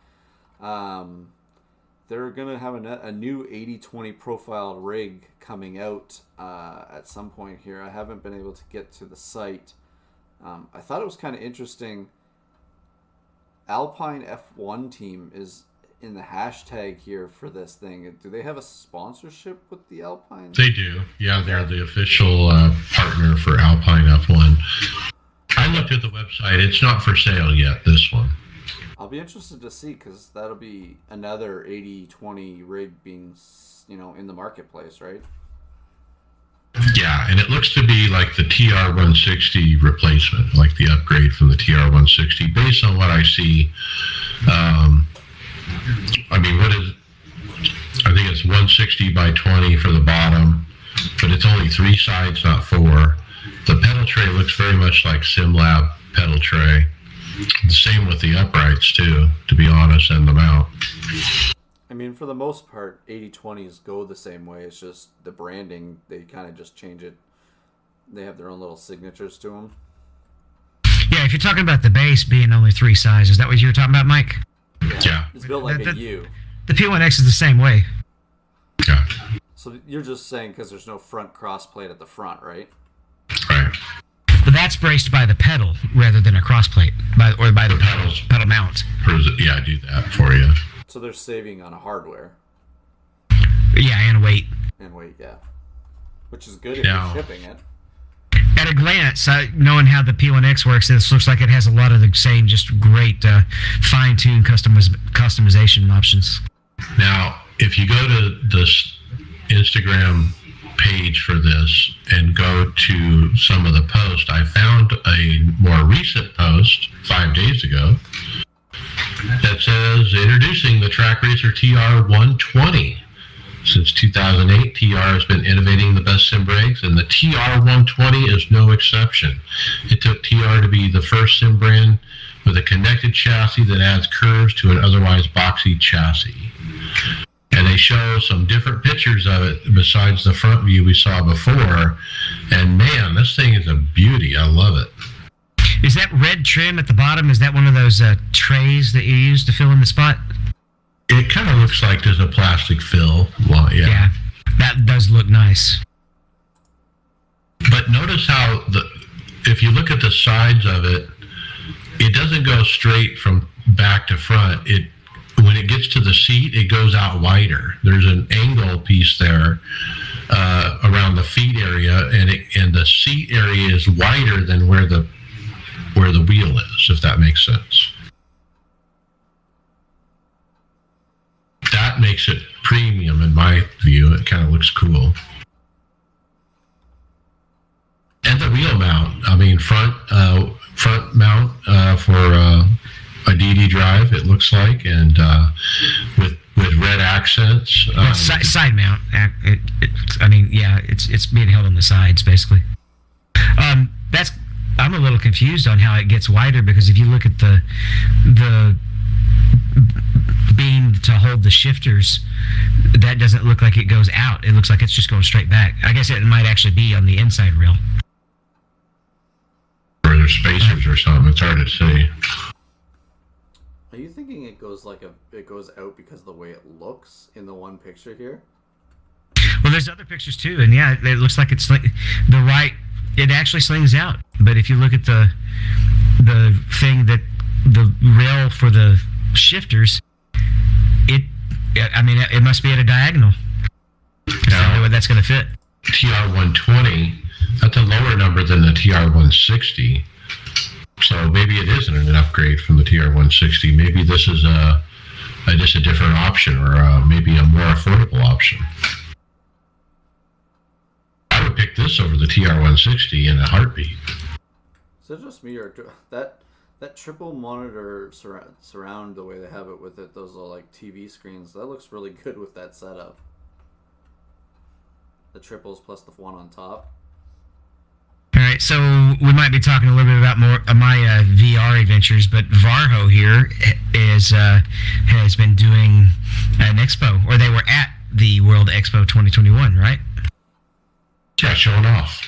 they're going to have a new 80/20 profiled rig coming out at some point here. I haven't been able to get to the site. I thought it was kind of interesting. Alpine F1 team is in the hashtag here for this thing. Do they have a sponsorship with the Alpine? They do. Yeah, they're the official partner for Alpine F1. I looked at the website. It's not for sale yet, this one. I'll be interested to see, because that'll be another 80/20 rig being, in the marketplace, right? Yeah, and it looks to be like the TR160 replacement, like the upgrade from the TR160, based on what I see. I mean, I think it's 160 by 20 for the bottom, but it's only 3 sides, not 4. The pedal tray looks very much like SimLab pedal tray. The same with the uprights, too, to be honest, and the mount. I mean, for the most part, 80/20s go the same way. It's just the branding, they kind of just change it. They have their own little signatures to them. Yeah, if you're talking about the base being only 3 sizes, is that what you were talking about, Mike? Yeah. It's built like a U. The P1X is the same way. Yeah. So you're just saying because there's no front cross plate at the front, right? Right. But that's braced by the pedal rather than a cross plate, by the pedal mount. Yeah, I do that for you. So they're saving on hardware. Yeah, and weight. And weight, yeah. Which is good if you're shipping it. At a glance, knowing how the P1X works, this looks like it has a lot of the same just great fine-tuned customization options. Now, if you go to this Instagram page for this and go to some of the posts, I found a more recent post 5 days ago that says, introducing the Track Racer TR120. Since 2008, TR has been innovating the best sim brakes, and the TR120 is no exception. It took TR to be the first sim brand with a connected chassis that adds curves to an otherwise boxy chassis. And they show some different pictures of it besides the front view we saw before. And man, this thing is a beauty. I love it. Is that red trim at the bottom? Is that one of those trays that you use to fill in the spot? It kind of looks like there's a plastic fill. Well, yeah. That does look nice. But notice how if you look at the sides of it, it doesn't go straight from back to front. When it gets to the seat, it goes out wider. There's an angle piece there around the feet area, and the seat area is wider than where the wheel is, if that makes sense. That makes it premium in my view. It kind of looks cool. And the wheel mount. I mean, front mount for a DD drive, it looks like, and with red accents. Side mount. It's being held on the sides, basically. I'm a little confused on how it gets wider, because if you look at the beam to hold the shifters, that doesn't look like it goes out. It looks like it's just going straight back. I guess it might actually be on the inside rail. Or there's spacers or something. It's hard to see. Are you thinking it goes out because of the way it looks in the one picture here? Well, there's other pictures too, and yeah, it looks like it's like it actually slings out. But if you look at the thing that the rail for the shifters, it must be at a diagonal. That's the only way that's going to fit. TR120, that's a lower number than the TR160. So maybe it isn't an upgrade from the TR160. Maybe this is just a different option, or maybe a more affordable option. I would pick this over the TR160 in a heartbeat. Is it just me, or that triple monitor surround, the way they have it with it, those are like TV screens, that looks really good with that setup. The triples plus the one on top. All right, so we might be talking a little bit about more of my VR adventures, but Varho here has been doing an expo, or they were at the World Expo 2021, right? Yeah, showing off.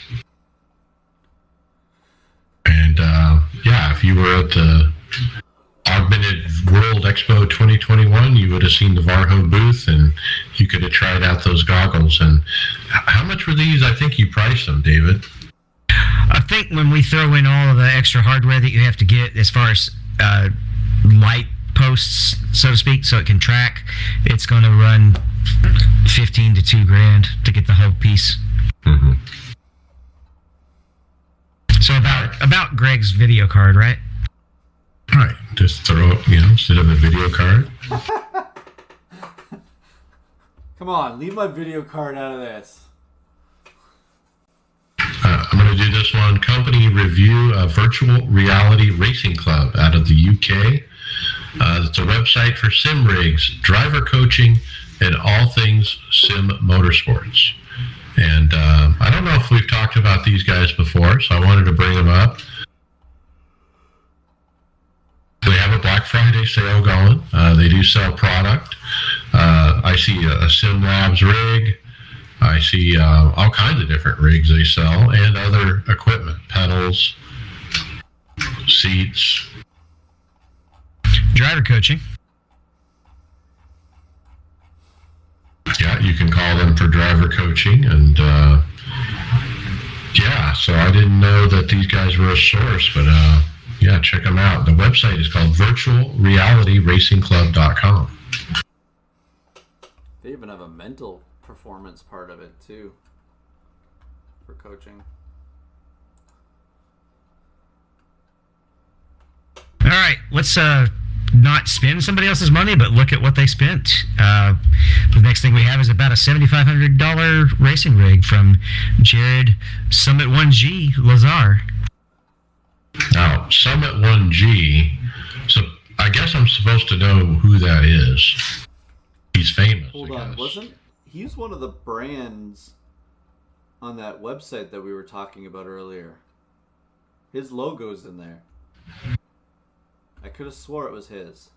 And if you were at the Augmented World Expo 2021, you would have seen the Varho booth, and you could have tried out those goggles. And how much were these? I think you priced them, David. I think when we throw in all of the extra hardware that you have to get as far as light posts, so to speak, so it can track, it's going to run $15,000 to $2,000 to get the whole piece. Mm-hmm. So about Greg's video card, right? Right. Just throw it, instead of a video card. Come on, leave my video card out of this. I'm going to do this one. Company review a virtual reality racing club out of the UK. It's a website for sim rigs, driver coaching, and all things sim motorsports. And I don't know if we've talked about these guys before, so I wanted to bring them up. They have a Black Friday sale going. They do sell product. I see a Sim Labs rig. I see all kinds of different rigs they sell, and other equipment, pedals, seats. Driver coaching. Yeah, you can call them for driver coaching, and so I didn't know that these guys were a source, but check them out. The website is called virtualrealityracingclub.com. They even have a mental performance part of it too for coaching. All right, let's not spend somebody else's money, but look at what they spent. The next thing we have is about a $7,500 racing rig from Jared Summit 1G Lazar. Now, Summit 1G, so I guess I'm supposed to know who that is. He's famous. Hold on, he was one of the brands on that website that we were talking about earlier. His logo's in there. I could have swore it was his.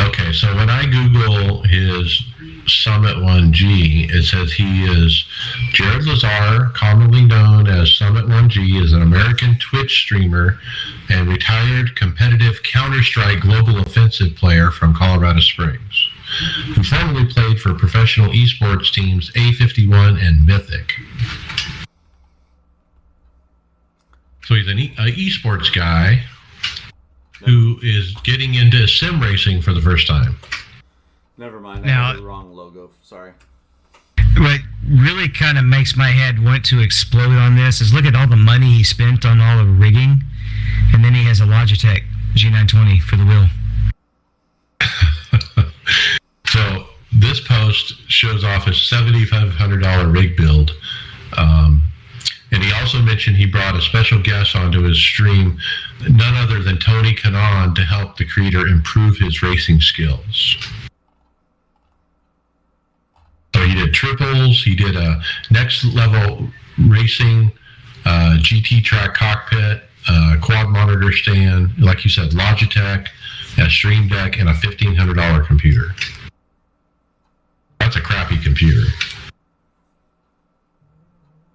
Okay, so when I Google his Summit 1G. It says he is Jared Lazar, commonly known as Summit 1G, is an American Twitch streamer and retired competitive Counter-Strike Global Offensive player from Colorado Springs, who formerly played for professional esports teams A51 and Mythic. So he's an esports guy who is getting into sim racing for the first time. Never mind. Now- I had the wrong logo. Sorry. What really kind of makes my head want to explode on this is look at all the money he spent on all the rigging, and then he has a Logitech G920 for the wheel. So this post shows off his $7,500 rig build. And he also mentioned he brought a special guest onto his stream, none other than Tony Kanaan, to help the creator improve his racing skills. So he did triples, he did a next level racing, GT track cockpit, quad monitor stand, like you said, Logitech, a stream deck, and a $1,500 computer. That's a crappy computer.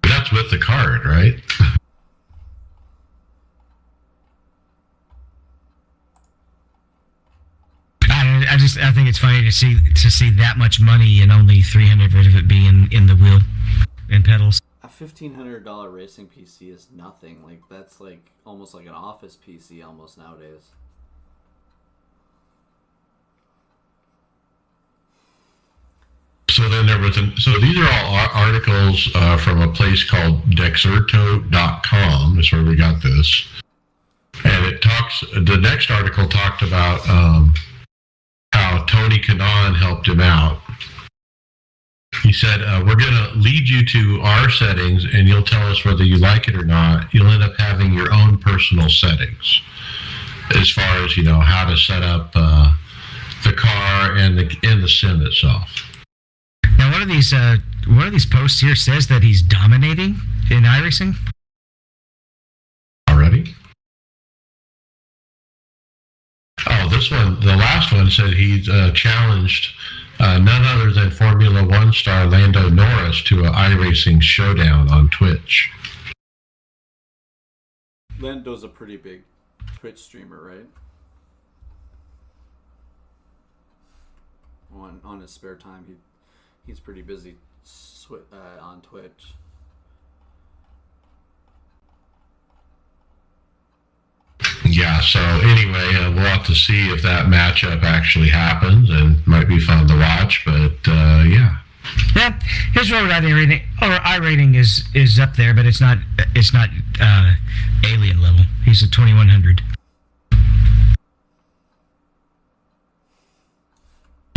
But that's with the card, right? I think it's funny to see that much money and only 300 of it be in the wheel and pedals. A $1,500 racing PC is nothing. Like that's like almost like an office PC almost nowadays. So then there was so these are all articles from a place called Dexerto.com. That's where we got this. And the next article talked about how Tony Kanaan helped him out. He said, we're going to lead you to our settings and you'll tell us whether you like it or not. You'll end up having your own personal settings as far as, how to set up the car and the sim itself. Now, one of these posts here says that he's dominating in iRacing. Already? Oh, this one, the last one said he's challenged none other than Formula One star Lando Norris to an iRacing showdown on Twitch. Lando's a pretty big Twitch streamer, right? On his spare time, he's pretty busy on Twitch. Yeah, so anyway, we'll have to see if that matchup actually happens, and might be fun to watch, but yeah. Yeah, his road iRating is up there, but it's not alien level. He's a 2100.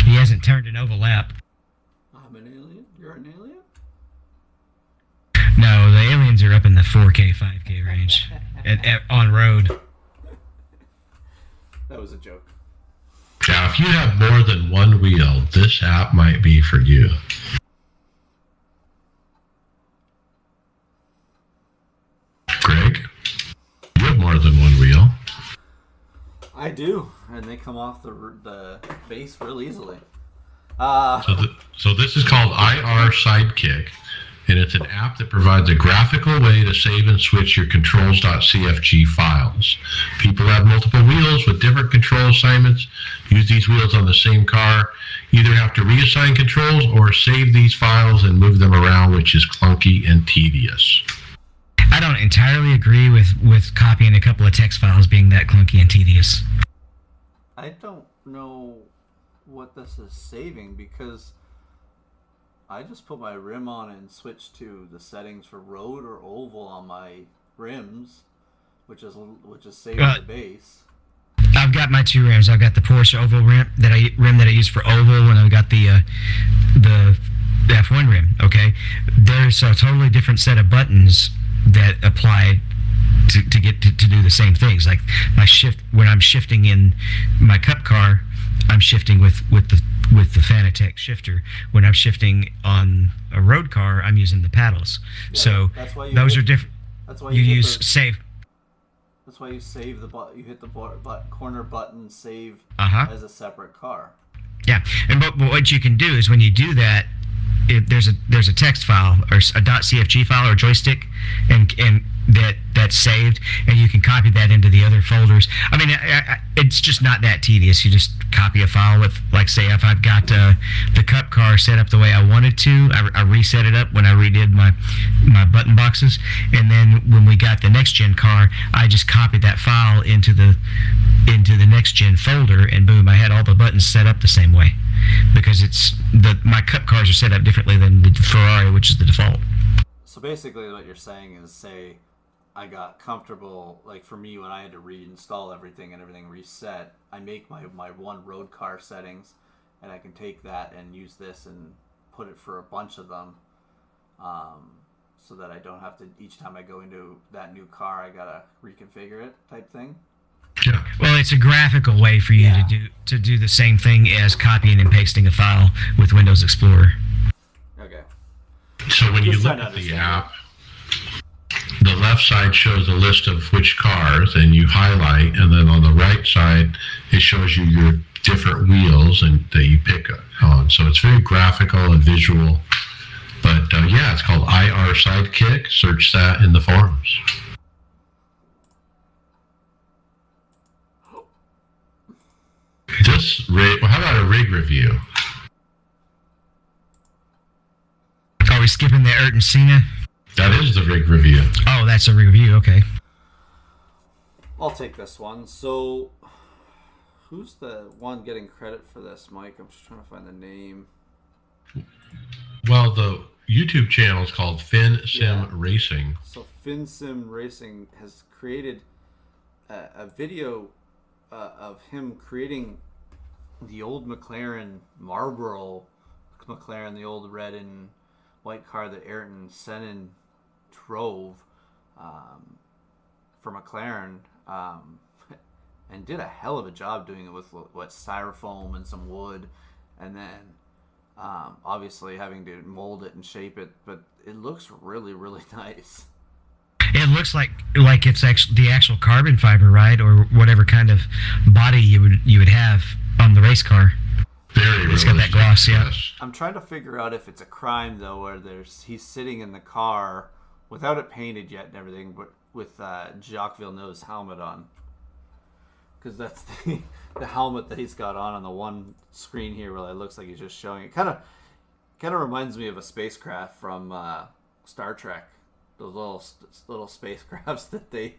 He hasn't turned an oval lap. I'm an alien? You're an alien? No, the aliens are up in the 4K, 5K range on road. That was a joke. Now, if you have more than one wheel, this app might be for you. Greg, you have more than one wheel. I do, and they come off the base real easily. So this is called IR Sidekick, and it's an app that provides a graphical way to save and switch your controls.cfg files. People have multiple wheels with different control assignments. Use these wheels on the same car. Either have to reassign controls or save these files and move them around, which is clunky and tedious. I don't entirely agree with copying a couple of text files being that clunky and tedious. I don't know what this is saving because I just put my rim on and switched to the settings for road or oval on my rims, which is saving the base. I've got my two rims. I've got the Porsche oval rim that I use for oval, and I've got the F1 rim. Okay, there's a totally different set of buttons that apply to get to do the same things. Like my shift when I'm shifting in my Cup car, I'm shifting with the Fanatec shifter. When I'm shifting on a road car, I'm using the paddles. Yeah, so those are different. That's why you use save. That's why you save the button. You hit the corner button, save Uh-huh. as a separate car. Yeah, and but what you can do is when you do that, there's a text file or a .cfg file or joystick, and that's saved, and you can copy that into the other folders. I mean, it's just not that tedious. You just copy a file with, like, say, if I've got the Cup car set up the way I wanted to, I reset it up when I redid my button boxes, and then when we got the next gen car, I just copied that file into the next gen folder, and boom, I had all the buttons set up the same way, because my Cup cars are set up differently than the Ferrari, which is the default. So basically what you're saying is, say I got comfortable, like for me when I had to reinstall everything and everything reset, I make my one road car settings, and I can take that and use this and put it for a bunch of them, so that I don't have to, each time I go into that new car, I gotta reconfigure it type thing. Yeah. Well, it's a graphical way for you to do the same thing as copying and pasting a file with Windows Explorer. Okay. So when you look at the app, the left side shows a list of which cars, and you highlight, and then on the right side, it shows you your different wheels and that you pick on. So it's very graphical and visual. But yeah, it's called IR Sidekick. Search that in the forums. How about a rig review? Are we skipping the Ayrton Senna? That is the rig review. Oh, that's a review. Okay. I'll take this one. So, who's the one getting credit for this, Mike? I'm just trying to find the name. Well, the YouTube channel is called FinSim Racing. So, FinSim Racing has created a video of him creating the old McLaren Marlboro McLaren, the old red and white car that Ayrton Senna drove for McLaren, and did a hell of a job doing it with styrofoam and some wood, and then obviously having to mold it and shape it, but it looks really, really nice. It looks like it's actually the actual carbon fiber, right, or whatever kind of body you would have on the race car. Very it's got that gloss, yeah. I'm trying to figure out if it's a crime though, where he's sitting in the car without it painted yet and everything, but with Jacques Villeneuve's helmet on, because that's the helmet that he's got on the one screen here, where it looks like he's just showing it. Kind of reminds me of a spacecraft from Star Trek. Those little spacecrafts that they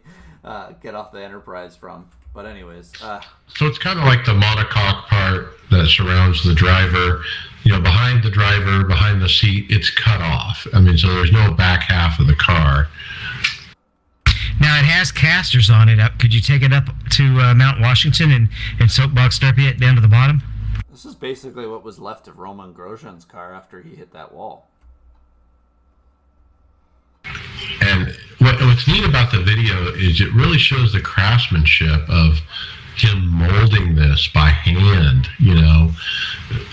get off the Enterprise from. But anyways, so it's kind of like the monocoque part that surrounds the driver. You know, behind the driver, behind the seat, it's cut off. I mean, so there's no back half of the car. Now it has casters on it. Could you take it up to Mount Washington and soapbox derby it down to the bottom? This is basically what was left of Roman Grosjean's car after he hit that wall. And what's neat about the video is it really shows the craftsmanship of him molding this by hand. You know,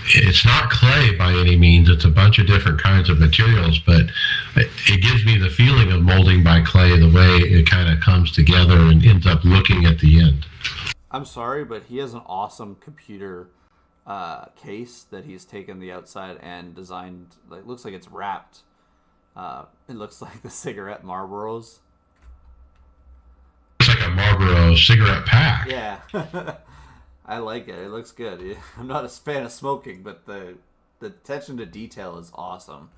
it's not clay by any means. It's a bunch of different kinds of materials, but it gives me the feeling of molding by clay, the way it kind of comes together and ends up looking at the end. I'm sorry, but he has an awesome computer case that he's taken the outside and designed. Like, looks like it's wrapped. It looks like the cigarette Marlboros. It's like a Marlboro cigarette pack. Yeah. I like it. It looks good. I'm not a fan of smoking, but the attention to detail is awesome.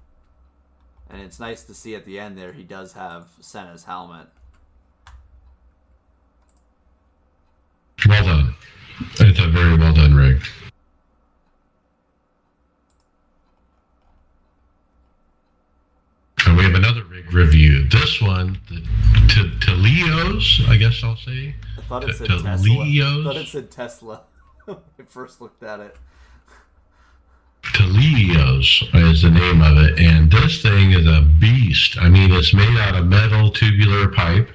And it's nice to see at the end there he does have Senna's helmet. Well done. It's a very well done rig. And we have another rig review. This one, to Leo's, I guess I'll say. I thought it said to Tesla. Leo's. I thought it said Tesla when I first looked at it. To Leo's is the name of it. And this thing is a beast. I mean, it's made out of metal tubular pipe.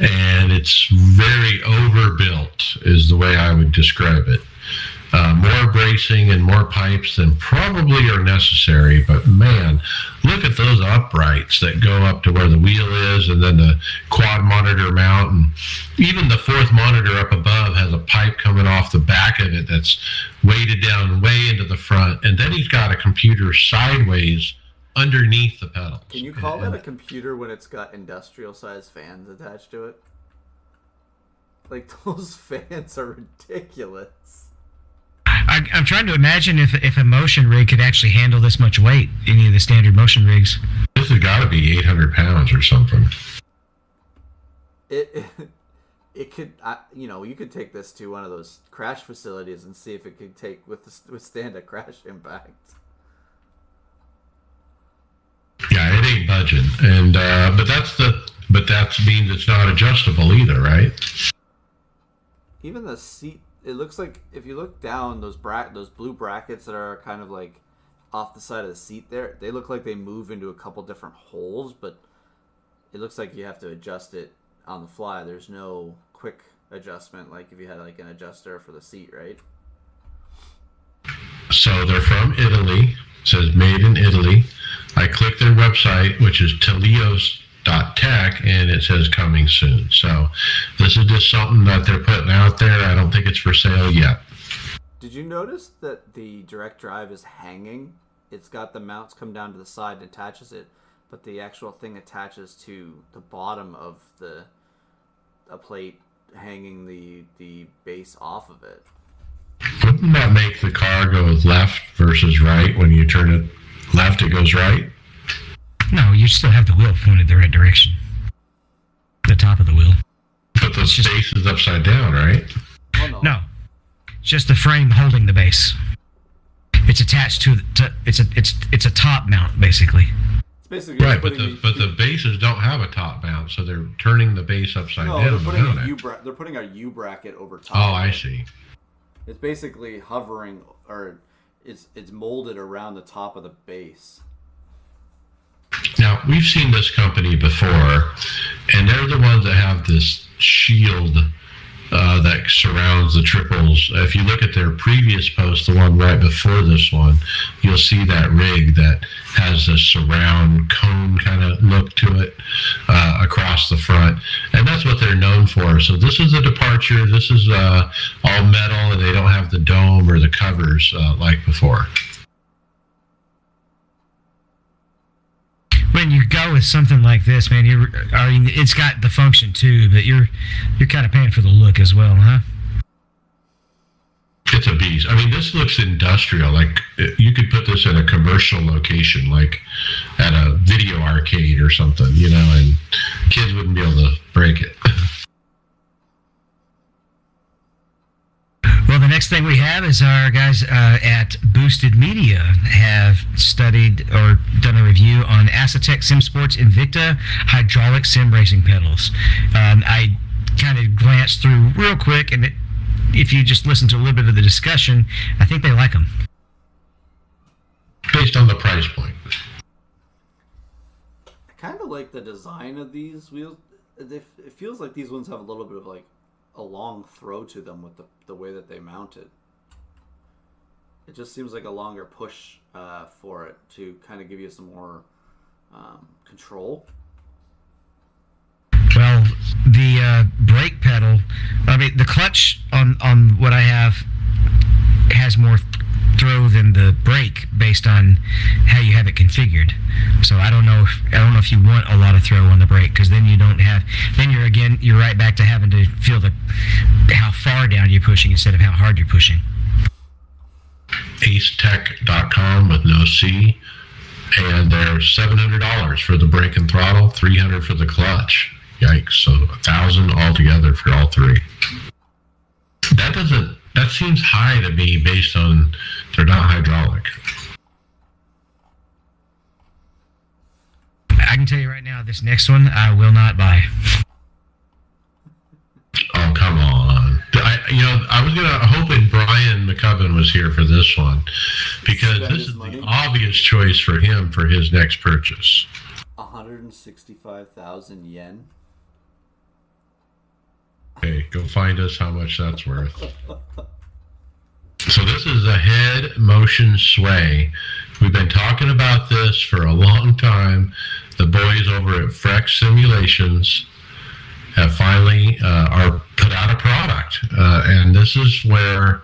And it's very overbuilt, is the way I would describe it. More bracing and more pipes than probably are necessary, but man, look at those uprights that go up to where the wheel is, and then the quad monitor mount, and even the fourth monitor up above has a pipe coming off the back of it that's weighted down way into the front, and then he's got a computer sideways underneath the pedals. Can you call that a computer when it's got industrial-sized fans attached to it? Like, those fans are ridiculous. I'm trying to imagine if a motion rig could actually handle this much weight, any of the standard motion rigs. This has got to be 800 pounds or something. It could, you could take this to one of those crash facilities and see if it could withstand a crash impact. Yeah, it ain't budging, and but that means it's not adjustable either, right? Even the seat, it looks like if you look down, those blue brackets that are kind of like off the side of the seat there, they look like they move into a couple different holes, but it looks like you have to adjust it on the fly. There's no quick adjustment like if you had like an adjuster for the seat, right? So they're from Italy. It says made in Italy. I click their website, which is telios.tech, and it says coming soon. So this is just something that they're putting out there. I don't think it's for sale yet. Did you notice that the direct drive is hanging? It's got the mounts come down to the side and attaches it, but the actual thing attaches to the bottom of a plate hanging the base off of it. Wouldn't that make the car go left versus right? When you turn it left, it goes right? No, you still have the wheel pointed the right direction. The top of the wheel. But the base is upside down, right? Oh, no. Just the frame holding the base. It's attached to it's a top mount basically. It's basically right, but the bases don't have a top mount, so they're turning the base upside down. They're putting a U bracket over top. Oh, I see. It's basically hovering, or it's molded around the top of the base. Now, we've seen this company before, and they're the ones that have this shield that surrounds the triples. If you look at their previous post, the one right before this one, you'll see that rig that has a surround cone kind of look to it across the front, and that's what they're known for. So this is a departure. This is all metal, and they don't have the dome or the covers like before. When you go with something like this, man, it's got the function too, but you're kind of paying for the look as well, huh? It's a beast. I mean, this looks industrial. Like you could put this in a commercial location, like at a video arcade or something, and kids wouldn't be able to break it. Well, the next thing we have is our guys at Boosted Media have studied or done a review on Acetec Sim Sports Invicta hydraulic sim racing pedals. I kind of glanced through real quick, and if you just listen to a little bit of the discussion, I think they like them. Based on the price point. I kind of like the design of these wheels. It feels like these ones have a little bit of like a long throw to them with the way that they mount it. It just seems like a longer push for it to kind of give you some more control. Well, the brake pedal, the clutch on what I have has more throw than the brake based on how you have it configured. So I don't know if you want a lot of throw on the brake, because then you're right back to having to feel how far down you're pushing instead of how hard you're pushing. Acetec.com with no C, and they're $700 for the brake and throttle, $300 for the clutch. Yikes! So $1,000 altogether for all three. That seems high to me based on they're not hydraulic. I can tell you right now, this next one I will not buy. Oh, come on. I was hoping Brian McCubbin was here for this one, because this is the obvious choice for him for his next purchase. 165,000 yen. Okay, go find us how much that's worth. So this is a head motion sway. We've been talking about this for a long time. The boys over at Frex Simulations have finally are put out a product, and this is where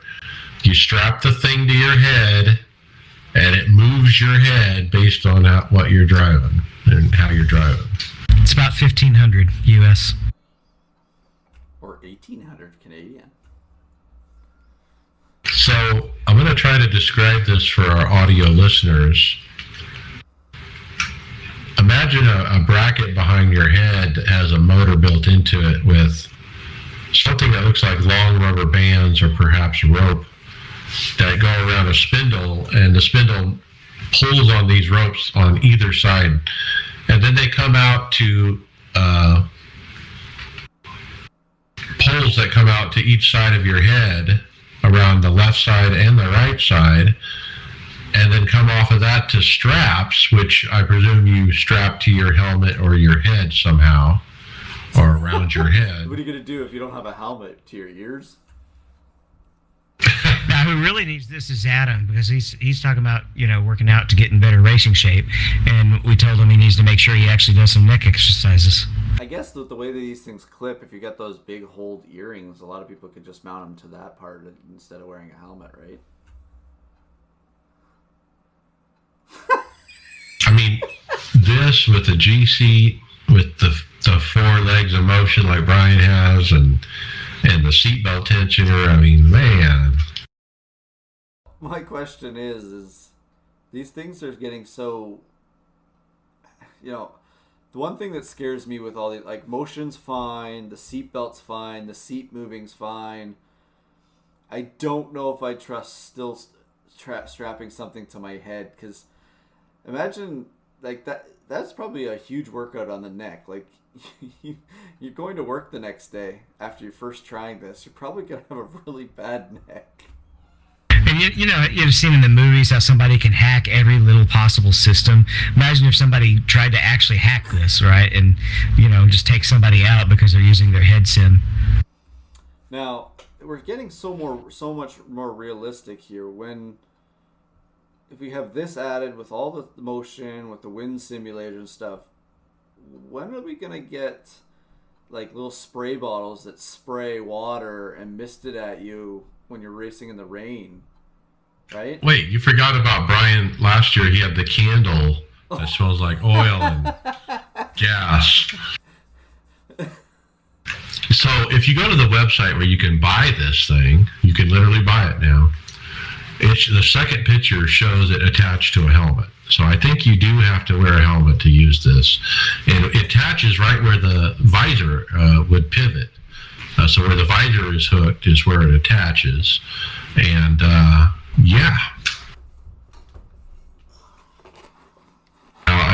you strap the thing to your head, and it moves your head based on what you're driving and how you're driving. It's about $1,500 US. Or 1,800 Canadian. So I'm going to try to describe this for our audio listeners. Imagine a bracket behind your head that has a motor built into it with something that looks like long rubber bands or perhaps rope that go around a spindle, and the spindle pulls on these ropes on either side. And then they come out to poles that come out to each side of your head, around the left side and the right side, and then come off of that to straps, which I presume you strap to your helmet or your head somehow, or around your head. What are you going to do if you don't have a helmet? To your ears? Now, who really needs this is Adam, because he's talking about, working out to get in better racing shape, and we told him he needs to make sure he actually does some neck exercises. I guess the way that these things clip, if you get those big hold earrings, a lot of people could just mount them to that part instead of wearing a helmet, right? I mean, this with the GC, with the 4 legs of motion like Brian has, and the seatbelt tensioner, I mean, man. My question is these things are getting so, the one thing that scares me with all the, like, motion's fine, the seatbelt's fine, the seat moving's fine. I don't know if I trust still strapping something to my head, because imagine, like, that's probably a huge workout on the neck. Like, you're going to work the next day after you're first trying this. You're probably going to have a really bad neck. And you've seen in the movies how somebody can hack every little possible system. Imagine if somebody tried to actually hack this, right? And, just take somebody out because they're using their head sim. Now, we're getting so much more realistic here if we have this added with all the motion, with the wind simulator and stuff. When are we going to get, like, little spray bottles that spray water and mist it at you when you're racing in the rain? Right? Wait, you forgot about Brian last year. He had the candle that smells like oil and gas. So if you go to the website where you can buy this thing, you can literally buy it now. The second picture shows it attached to a helmet. So I think you do have to wear a helmet to use this. And it attaches right where the visor would pivot. So where the visor is hooked is where it attaches. And yeah.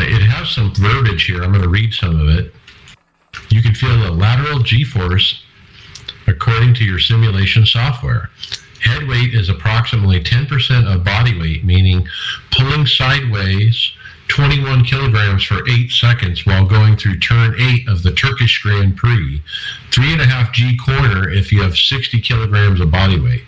It has some verbiage here. I'm going to read some of it. You can feel the lateral G-force according to your simulation software. Head weight is approximately 10% of body weight, meaning pulling sideways 21 kilograms for 8 seconds while going through turn 8 of the Turkish Grand Prix. 3.5 G corner if you have 60 kilograms of body weight.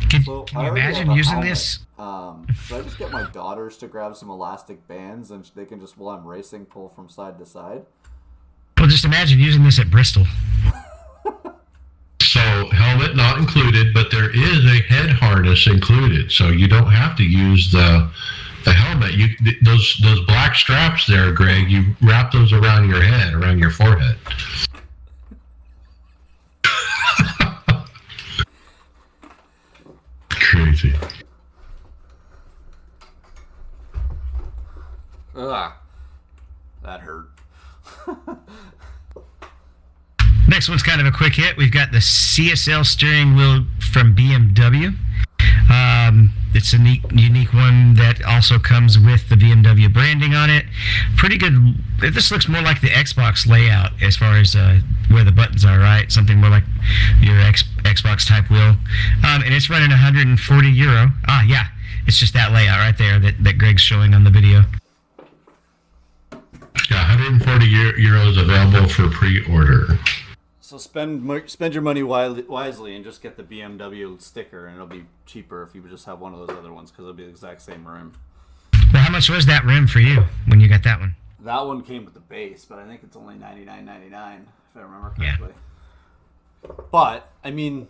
Can you imagine using this? Should I just get my daughters to grab some elastic bands and they can just, while I'm racing, pull from side to side? Well, just imagine using this at Bristol. So helmet not included, but there is a head harness included. So you don't have to use the helmet. Those black straps there, Greg, you wrap those around your head, around your forehead. Crazy. Ugh. That hurt. Next one's kind of a quick hit. We've got the CSL steering wheel from BMW. It's a unique one that also comes with the BMW branding on it. Pretty good. This looks more like the Xbox layout as far as where the buttons are, right? Something more like your Xbox type wheel. And it's running €140. Yeah. It's just that layout right there that Greg's showing on the video. Yeah, €140 available for pre-order. So spend your money wisely and just get the BMW sticker, and it'll be cheaper if you just have one of those other ones because it'll be the exact same rim. Well, how much was that rim for you when you got that one? That one came with the base, but I think it's only $99.99 if I remember correctly. Yeah. But I mean,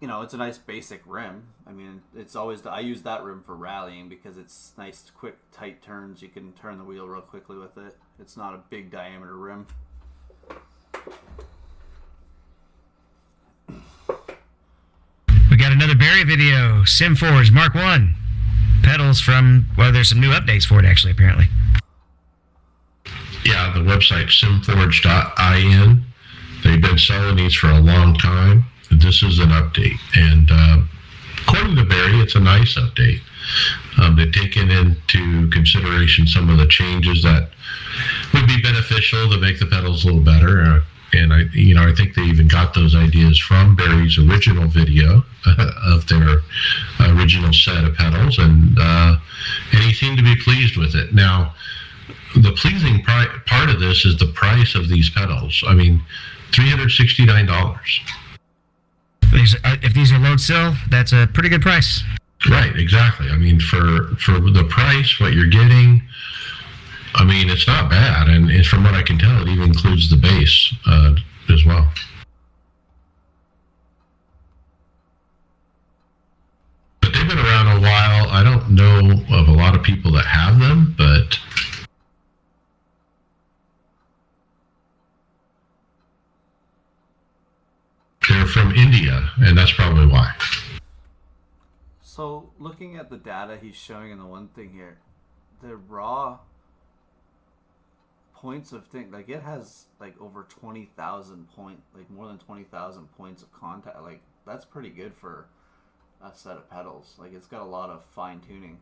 you know, it's a nice basic rim. I mean, it's always I use that rim for rallying because it's nice, quick, tight turns. You can turn the wheel real quickly with it. It's not a big diameter rim. We got another Barry video. SimForge Mark 1 pedals from. Well, there's some new updates for it actually. Apparently. Yeah, the website simforge.in. They've been selling these for a long time. This is an update, and according to Barry, it's a nice update. They've taken into consideration some of the changes that would be beneficial to make the pedals a little better. And I think they even got those ideas from Barry's original video of their original set of pedals, and he seemed to be pleased with it. Now, the pleasing part of this is the price of these pedals. I mean, $369. If these are load cell, that's a pretty good price. Right, exactly. I mean, for the price, what you're getting, I mean, it's not bad. And from what I can tell, it even includes the bass as well. But they've been around a while. I don't know of a lot of people that have them, but they're from India, and that's probably why. So, looking at the data he's showing in the one thing here, the raw points of thing, like it has like over 20,000 like more than 20,000 points of contact. Like that's pretty good for a set of pedals. Like it's got a lot of fine tuning.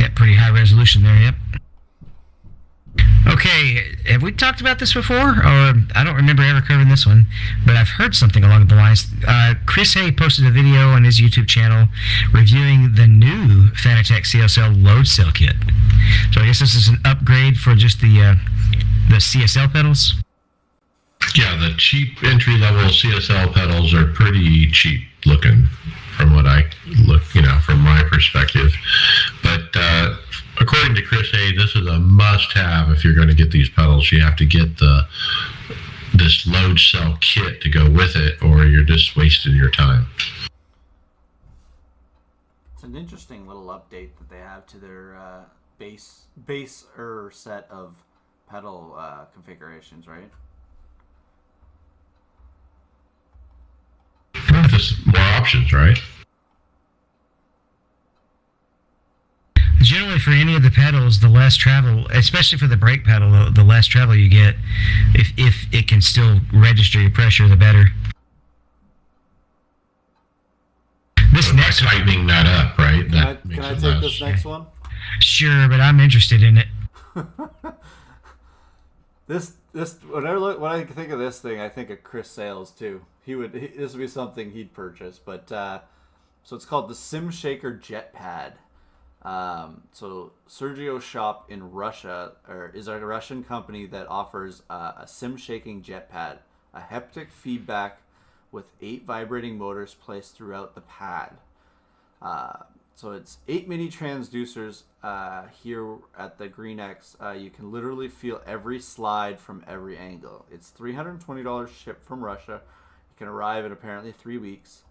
Yeah, pretty high resolution there. Yep. Okay, have we talked about this before? Or I don't remember ever covering this one, but I've heard something along the lines. Chris Hay posted a video on his YouTube channel reviewing the new Fanatec CSL load cell kit. So I guess this is an upgrade for just the CSL pedals? Yeah, the cheap entry-level CSL pedals are pretty cheap looking from what I look, from my perspective. But according to Chris A, this is a must-have if you're going to get these pedals. You have to get this load cell kit to go with it, or you're just wasting your time. It's an interesting little update that they have to their base set of pedal configurations, right? Just more options, right? Generally, for any of the pedals, the less travel, especially for the brake pedal, the less travel you get, if it can still register your pressure, the better. This next one, tightening that up, right? Can I take this next one? Sure, but I'm interested in it. When I think of this thing, I think of Chris Sales too. This would be something he'd purchase. But so it's called the Sim Shaker Jet Pad. So Sergio Shop in Russia is a Russian company that offers a sim shaking jet pad, a haptic feedback with 8 vibrating motors placed throughout the pad. So it's 8 mini transducers here at the Green X. You can literally feel every slide from every angle. It's $320 shipped from Russia. It can arrive in apparently 3 weeks.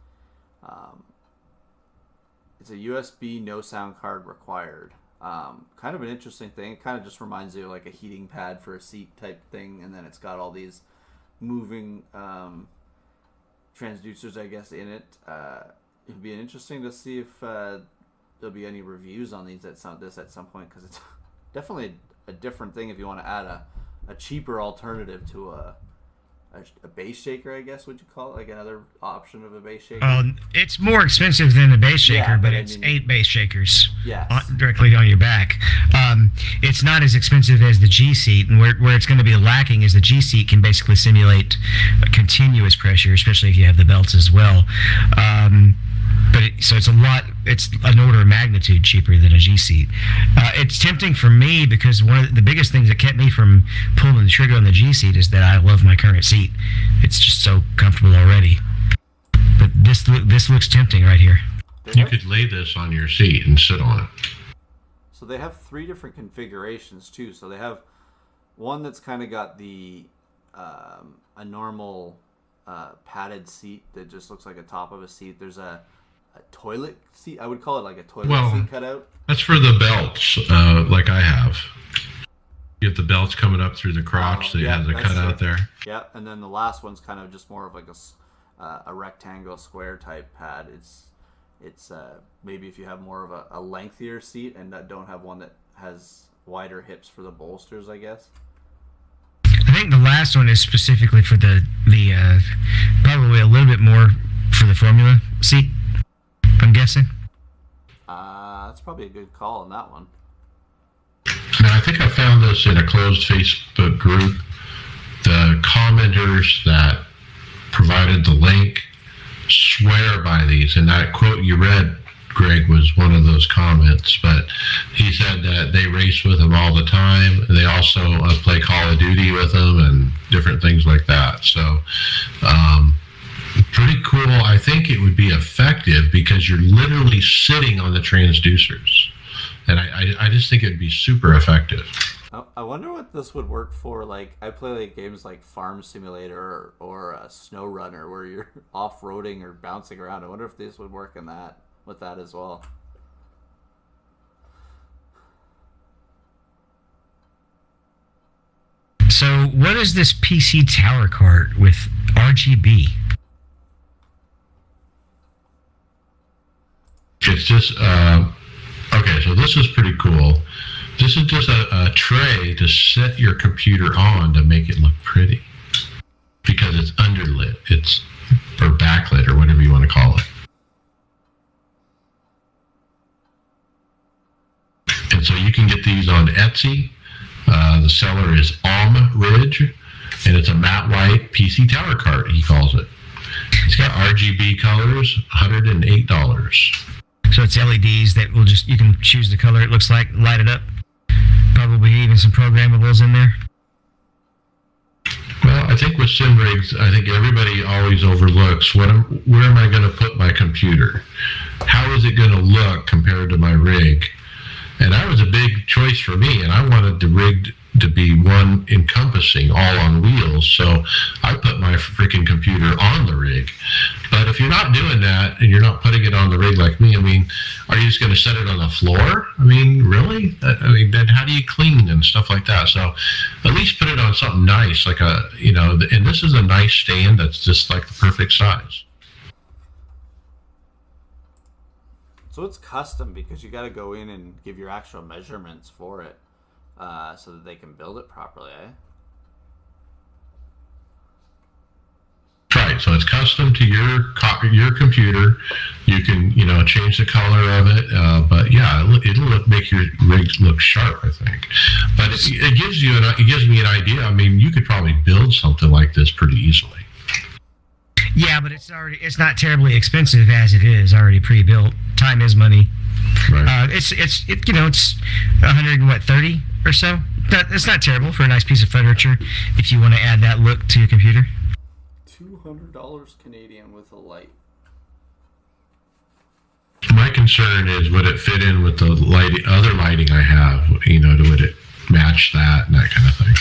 It's a USB no sound card required. Kind of an interesting thing. It kind of just reminds you of like a heating pad for a seat type thing, and then it's got all these moving transducers, I guess, in it. It'd be interesting to see if there'll be any reviews on these at some point, because it's definitely a different thing if you want to add a cheaper alternative to a bass shaker, I guess, would you call it? Like another option of a bass shaker? It's more expensive than a bass shaker, yeah, but it's 8 bass shakers directly on your back. It's not as expensive as the G seat, and where it's going to be lacking is the G seat can basically simulate a continuous pressure, especially if you have the belts as well. So it's an order of magnitude cheaper than a G seat. It's tempting for me because one of the biggest things that kept me from pulling the trigger on the G seat is that I love my current seat. It's just so comfortable already. But this looks tempting right here. You could lay this on your seat and sit on it. So they have 3 different configurations too. So they have one that's kind of got the a normal padded seat that just looks like a top of a seat. There's a toilet seat. I would call it like a toilet seat cutout. That's for the belts, like I have. You have the belts coming up through the crotch, so you have the cutout there. Yeah, and then the last one's kind of just more of like a rectangle square type pad. It's maybe if you have more of a lengthier seat and don't have one that has wider hips for the bolsters, I guess. I think the last one is specifically for the probably a little bit more for the Formula seat, I'm guessing. That's probably a good call on that one. Now, I think I found this in a closed Facebook group. The commenters that provided the link swear by these, and that quote you read, Greg, was one of those comments, but he said that they race with them all the time. They also play Call of Duty with them and different things like that. So pretty cool. I think it would be effective because you're literally sitting on the transducers, and I just think it would be super effective. I wonder what this would work for. Like, I play like games like Farm Simulator or Snow Runner where you're off-roading or bouncing around. I wonder if this would work with that as well. So what is this PC tower cart with RGB? It's just, okay, so this is pretty cool. This is just a tray to set your computer on to make it look pretty. Because it's underlit, or backlit, or whatever you want to call it. And so you can get these on Etsy. The seller is Ridge, and it's a matte white PC tower cart, he calls it. It's got RGB colors, $108. So it's LEDs that will you can choose the color it looks like, light it up. Probably even some programmables in there. Well, I think with sim rigs, I think everybody always overlooks where am I going to put my computer? How is it going to look compared to my rig? And that was a big choice for me, and I wanted the rig to be one encompassing, all on wheels, so I put my freaking computer on the rig. But if you're not doing that, and you're not putting it on the rig like me, I mean, are you just going to set it on the floor? I mean, really? I mean, then how do you clean and stuff like that? So at least put it on something nice, like and this is a nice stand that's just like the perfect size. So it's custom because you got to go in and give your actual measurements for it so that they can build it properly, eh? Right, so it's custom to your computer. You can, change the color of it, but yeah, it'll make your rigs look sharp, I think. But it gives me an idea. I mean, you could probably build something like this pretty easily. Yeah, but it's not terribly expensive as it is already pre-built. Time is money. Right. It's 130 or so. It's not terrible for a nice piece of furniture if you want to add that look to your computer. $200 Canadian with a light. My concern is, would it fit in with the other lighting I have? Would it match that and that kind of thing?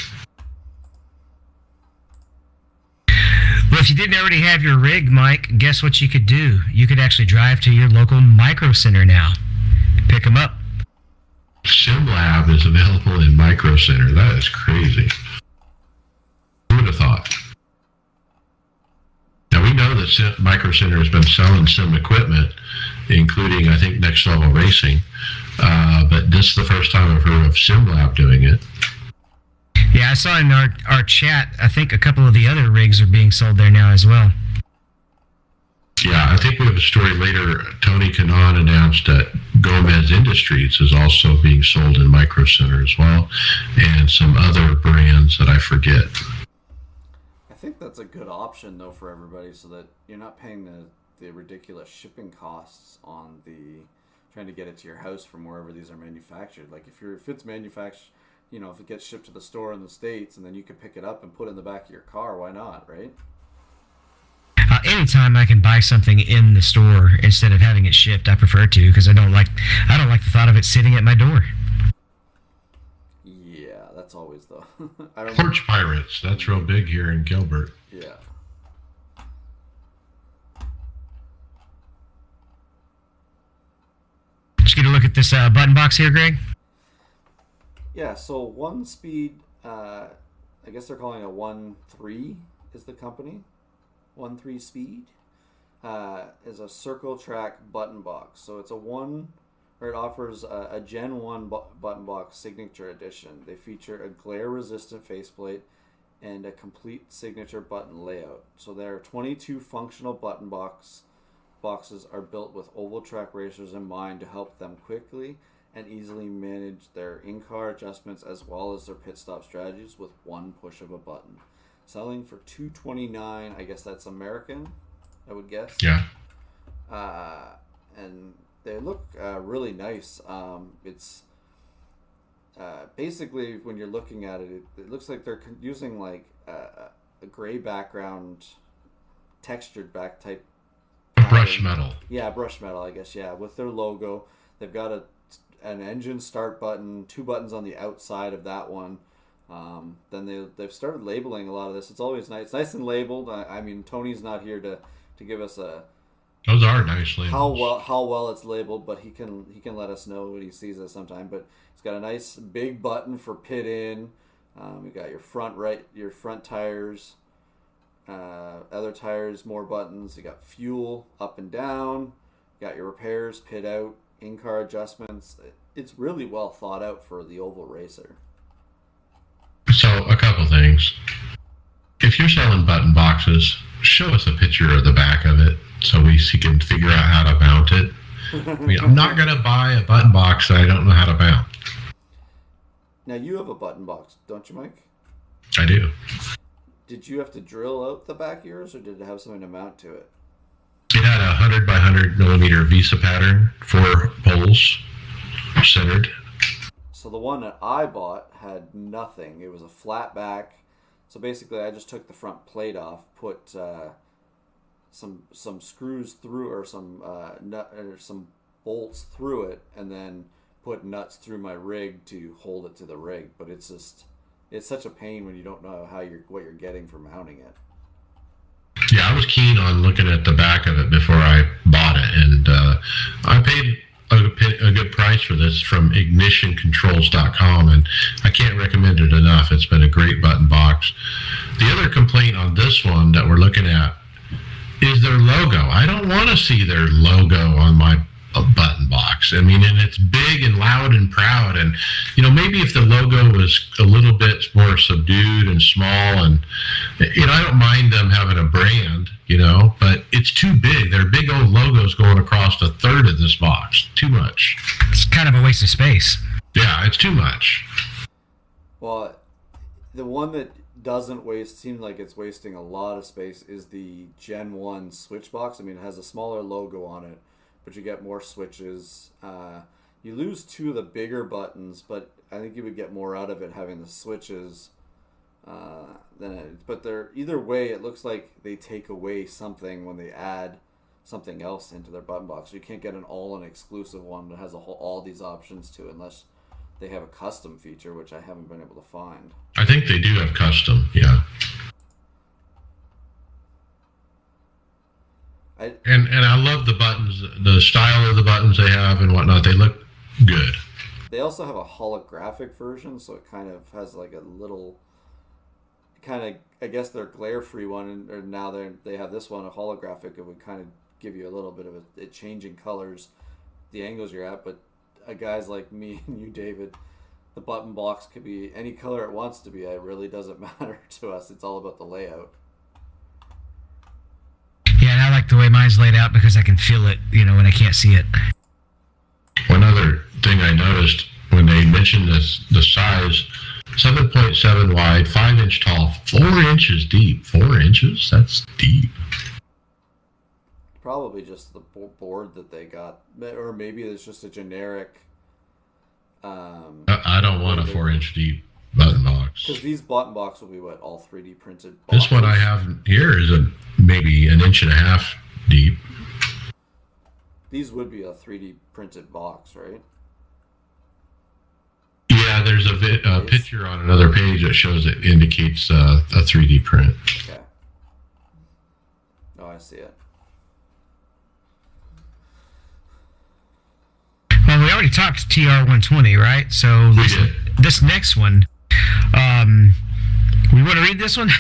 Well, if you didn't already have your rig, Mike, guess what you could do? You could actually drive to your local Micro Center now. Pick them up. SimLab is available in Micro Center. That is crazy. Who would have thought? Now, we know that Micro Center has been selling sim equipment, including, I think, Next Level Racing. But this is the first time I've heard of SimLab doing it. Yeah, I saw in our chat, I think a couple of the other rigs are being sold there now as well. Yeah, I think we have a story later. Tony Kanaan announced that Gomez Industries is also being sold in Micro Center as well, and some other brands that I forget. I think that's a good option, though, for everybody, so that you're not paying the ridiculous shipping costs on trying to get it to your house from wherever these are manufactured. Like, if it's manufactured, if it gets shipped to the store in the States and then you can pick it up and put it in the back of your car, why not, right? anytime I can buy something in the store instead of having it shipped, I prefer to, because I don't like the thought of it sitting at my door. Yeah, that's always the Porch pirates. That's real big here in Gilbert. Yeah. Just get a look at this button box here, Greg. Yeah, so One Speed, I guess they're calling it 1-3 is the company. 1-3 Speed is a circle track button box. So it's it offers a Gen 1 button box signature edition. They feature a glare resistant faceplate and a complete signature button layout. So there are 22 functional button boxes are built with oval track racers in mind to help them quickly and easily manage their in-car adjustments as well as their pit stop strategies with one push of a button. Selling for $229, I guess that's American, I would guess. Yeah. And they look really nice. It's basically, when you're looking at it, it looks like they're using like a gray background, textured back type. Brush metal. Yeah, brush metal, I guess. Yeah, with their logo. They've got an engine start button, 2 buttons on the outside of that one. Then they've started labeling a lot of this. It's always nice. It's nice and labeled. I mean, Tony's not here to give us those are nice labels. how well it's labeled, but he can let us know when he sees it sometime. But it's got a nice big button for pit in. You got your front tires, other tires, more buttons. You got fuel up and down. You got your repairs, pit out, in-car adjustments. It's really well thought out for the oval racer. So a couple things. If you're selling button boxes, show us a picture of the back of it so we can figure out how to mount it. I mean, I'm not going to buy a button box that I don't know how to mount. Now, you have a button box, don't you, Mike? I do. Did you have to drill out the back of yours, or did it have something to mount to it? It had a 100 by 100 millimeter Visa pattern, 4 poles centered. So the one that I bought had nothing. It was a flat back. So basically, I just took the front plate off, put some screws through, or some bolts through it, and then put nuts through my rig to hold it to the rig. But it's such a pain when you don't know what you're getting for mounting it. Yeah, I was keen on looking at the back of it before I bought it, and I paid a good price for this from ignitioncontrols.com, and I can't recommend it enough. It's been a great button box. The other complaint on this one that we're looking at is their logo. I don't want to see their logo on my button box. I mean, and it's big and loud and proud, and maybe if the logo was a little bit more subdued and small, and I don't mind them having a brand, but it's too big. Their big old logos going across a third of this box. Too much. It's kind of a waste of space. Yeah, it's too much. Well, the one that doesn't seem like it's wasting a lot of space is the Gen 1 switch box. I mean, it has a smaller logo on it, but you get more switches. You lose 2 of the bigger buttons, but I think you would get more out of it having the switches. But either way, it looks like they take away something when they add something else into their button box. You can't get an all-in exclusive one that has all these options to it unless they have a custom feature, which I haven't been able to find. I think they do have custom, yeah. And I love the buttons, the style of the buttons they have and whatnot. They look good. They also have a holographic version, so it kind of has like a little, I guess their glare-free one, or now they have this one, a holographic. It would kind of give you a little bit of it changing colors, the angles you're at. But guys like me and you, David, the button box could be any color it wants to be. It really doesn't matter to us. It's all about the layout. Yeah, and I like the way mine's laid out because I can feel it, when I can't see it. One other thing I noticed when they mentioned the size, 7.7 wide, 5-inch tall, 4 inches deep. 4 inches? That's deep. Probably just the board that they got, or maybe it's just a generic. I don't want a 4-inch deep button box. Because these button boxes will be all 3D printed boxes. This one I have here is a maybe an inch and a half deep. These would be a 3D printed box, right? Yeah, there's a picture on another page that shows it indicates a 3D print. Okay. Oh, I see it. Well, we already talked TR120, right? So this next one, we want to read this one.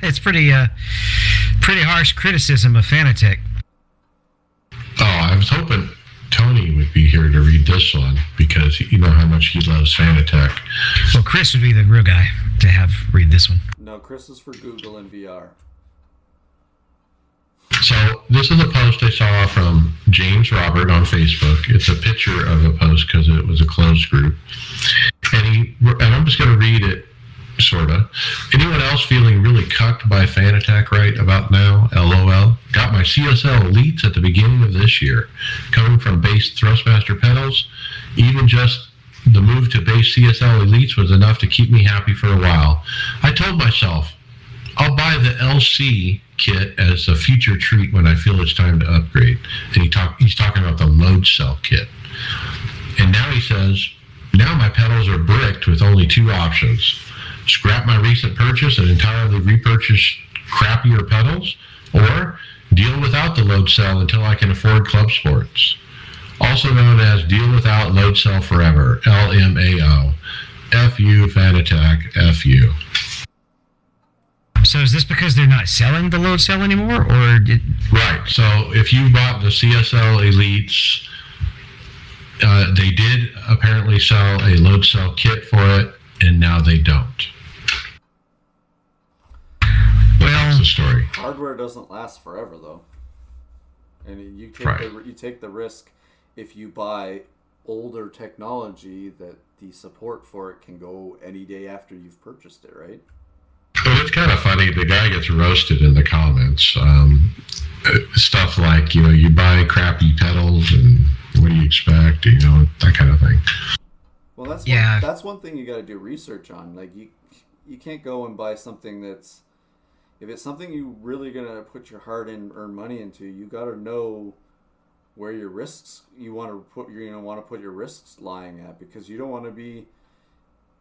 It's pretty harsh criticism of Fanatec. Oh, I was hoping Tony would be here to read this one because you know how much he loves Fanatec. Well, Chris would be the real guy to have read this one. No, Chris is for Google and VR. So this is a post I saw from James Robert on Facebook. It's a picture of a post because it was a closed group. And I'm just going to read it, sort of. Anyone else feeling really cucked by Fanatec right about now? LOL. Got my CSL Elites at the beginning of this year. Coming from base Thrustmaster pedals, even just the move to base CSL Elites was enough to keep me happy for a while. I told myself, I'll buy the LC kit as a future treat when I feel it's time to upgrade. And he's talking about the load cell kit. And now he says, now my pedals are bricked with only two options. Scrap my recent purchase and entirely repurchase crappier pedals, or deal without the load cell until I can afford club sports. Also known as deal without load cell forever, LMAO. F-U, Fanatec, F-U. So is this because they're not selling the load cell anymore, or Right. So if you bought the CSL Elites, they did apparently sell a load cell kit for it, and now they don't. Well, that's the story. Hardware doesn't last forever, though, and you take the risk if you buy older technology that the support for it can go any day after you've purchased it, right? But it's kind of funny. The guy gets roasted in the comments. Stuff like, you buy crappy pedals and what do you expect? That kind of thing. Well, that's one thing you got to do research on. Like you can't go and buy something that's, if it's something you really gonna put your heart and earn money into, you got to know where your risks you want to put your risks lying at, because you don't want to be.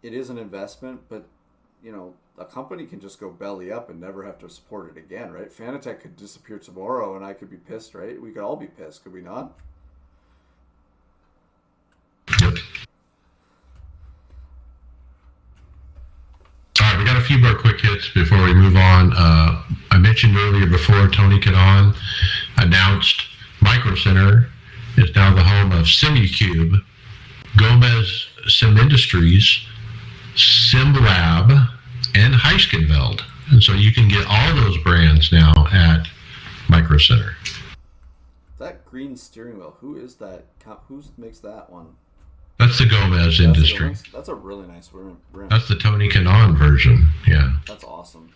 It is an investment, but a company can just go belly up and never have to support it again, right? Fanatec could disappear tomorrow, and I could be pissed, right? We could all be pissed, could we not? Yep. All right, we got a few more quick hits before we move on. I mentioned earlier before Tony Kanon announced Micro Center is now the home of SimuCube, Gomez Sim Industries, SimLab, and Heiskenveld. And so you can get all those brands now at Micro Center. That green steering wheel, who is that? Who makes that one? That's the Gomez Industry. That's a really nice rim. That's the Tony Kanon version, yeah. That's awesome.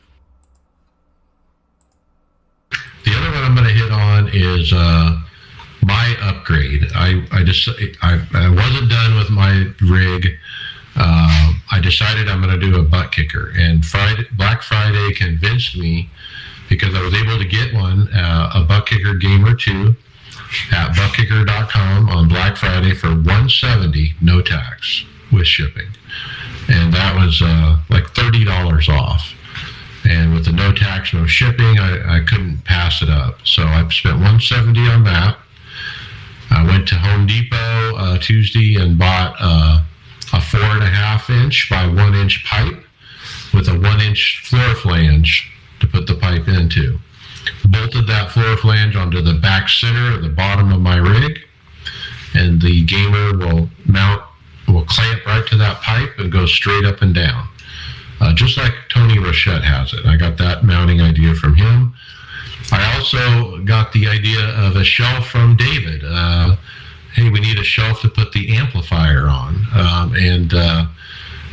The other one I'm going to hit on is my upgrade. I wasn't done with my rig. I decided I'm going to do a butt kicker, and Black Friday convinced me, because I was able to get one, a butt kicker Gamer 2 at buttkicker.com on Black Friday for $170, no tax, with shipping. And that was like $30 off. And with the no tax, no shipping, I couldn't pass it up. So I spent $170 on that. I went to Home Depot Tuesday and bought a 4.5 inch by 1 inch pipe with a 1 inch floor flange to put the pipe into. Bolted that floor flange onto the back center at the bottom of my rig, and the Gamer will clamp right to that pipe and go straight up and down, just like Tony Rochette has it. I got that mounting idea from him. I also got the idea of a shelf from David. Hey, we need a shelf to put the amplifier on.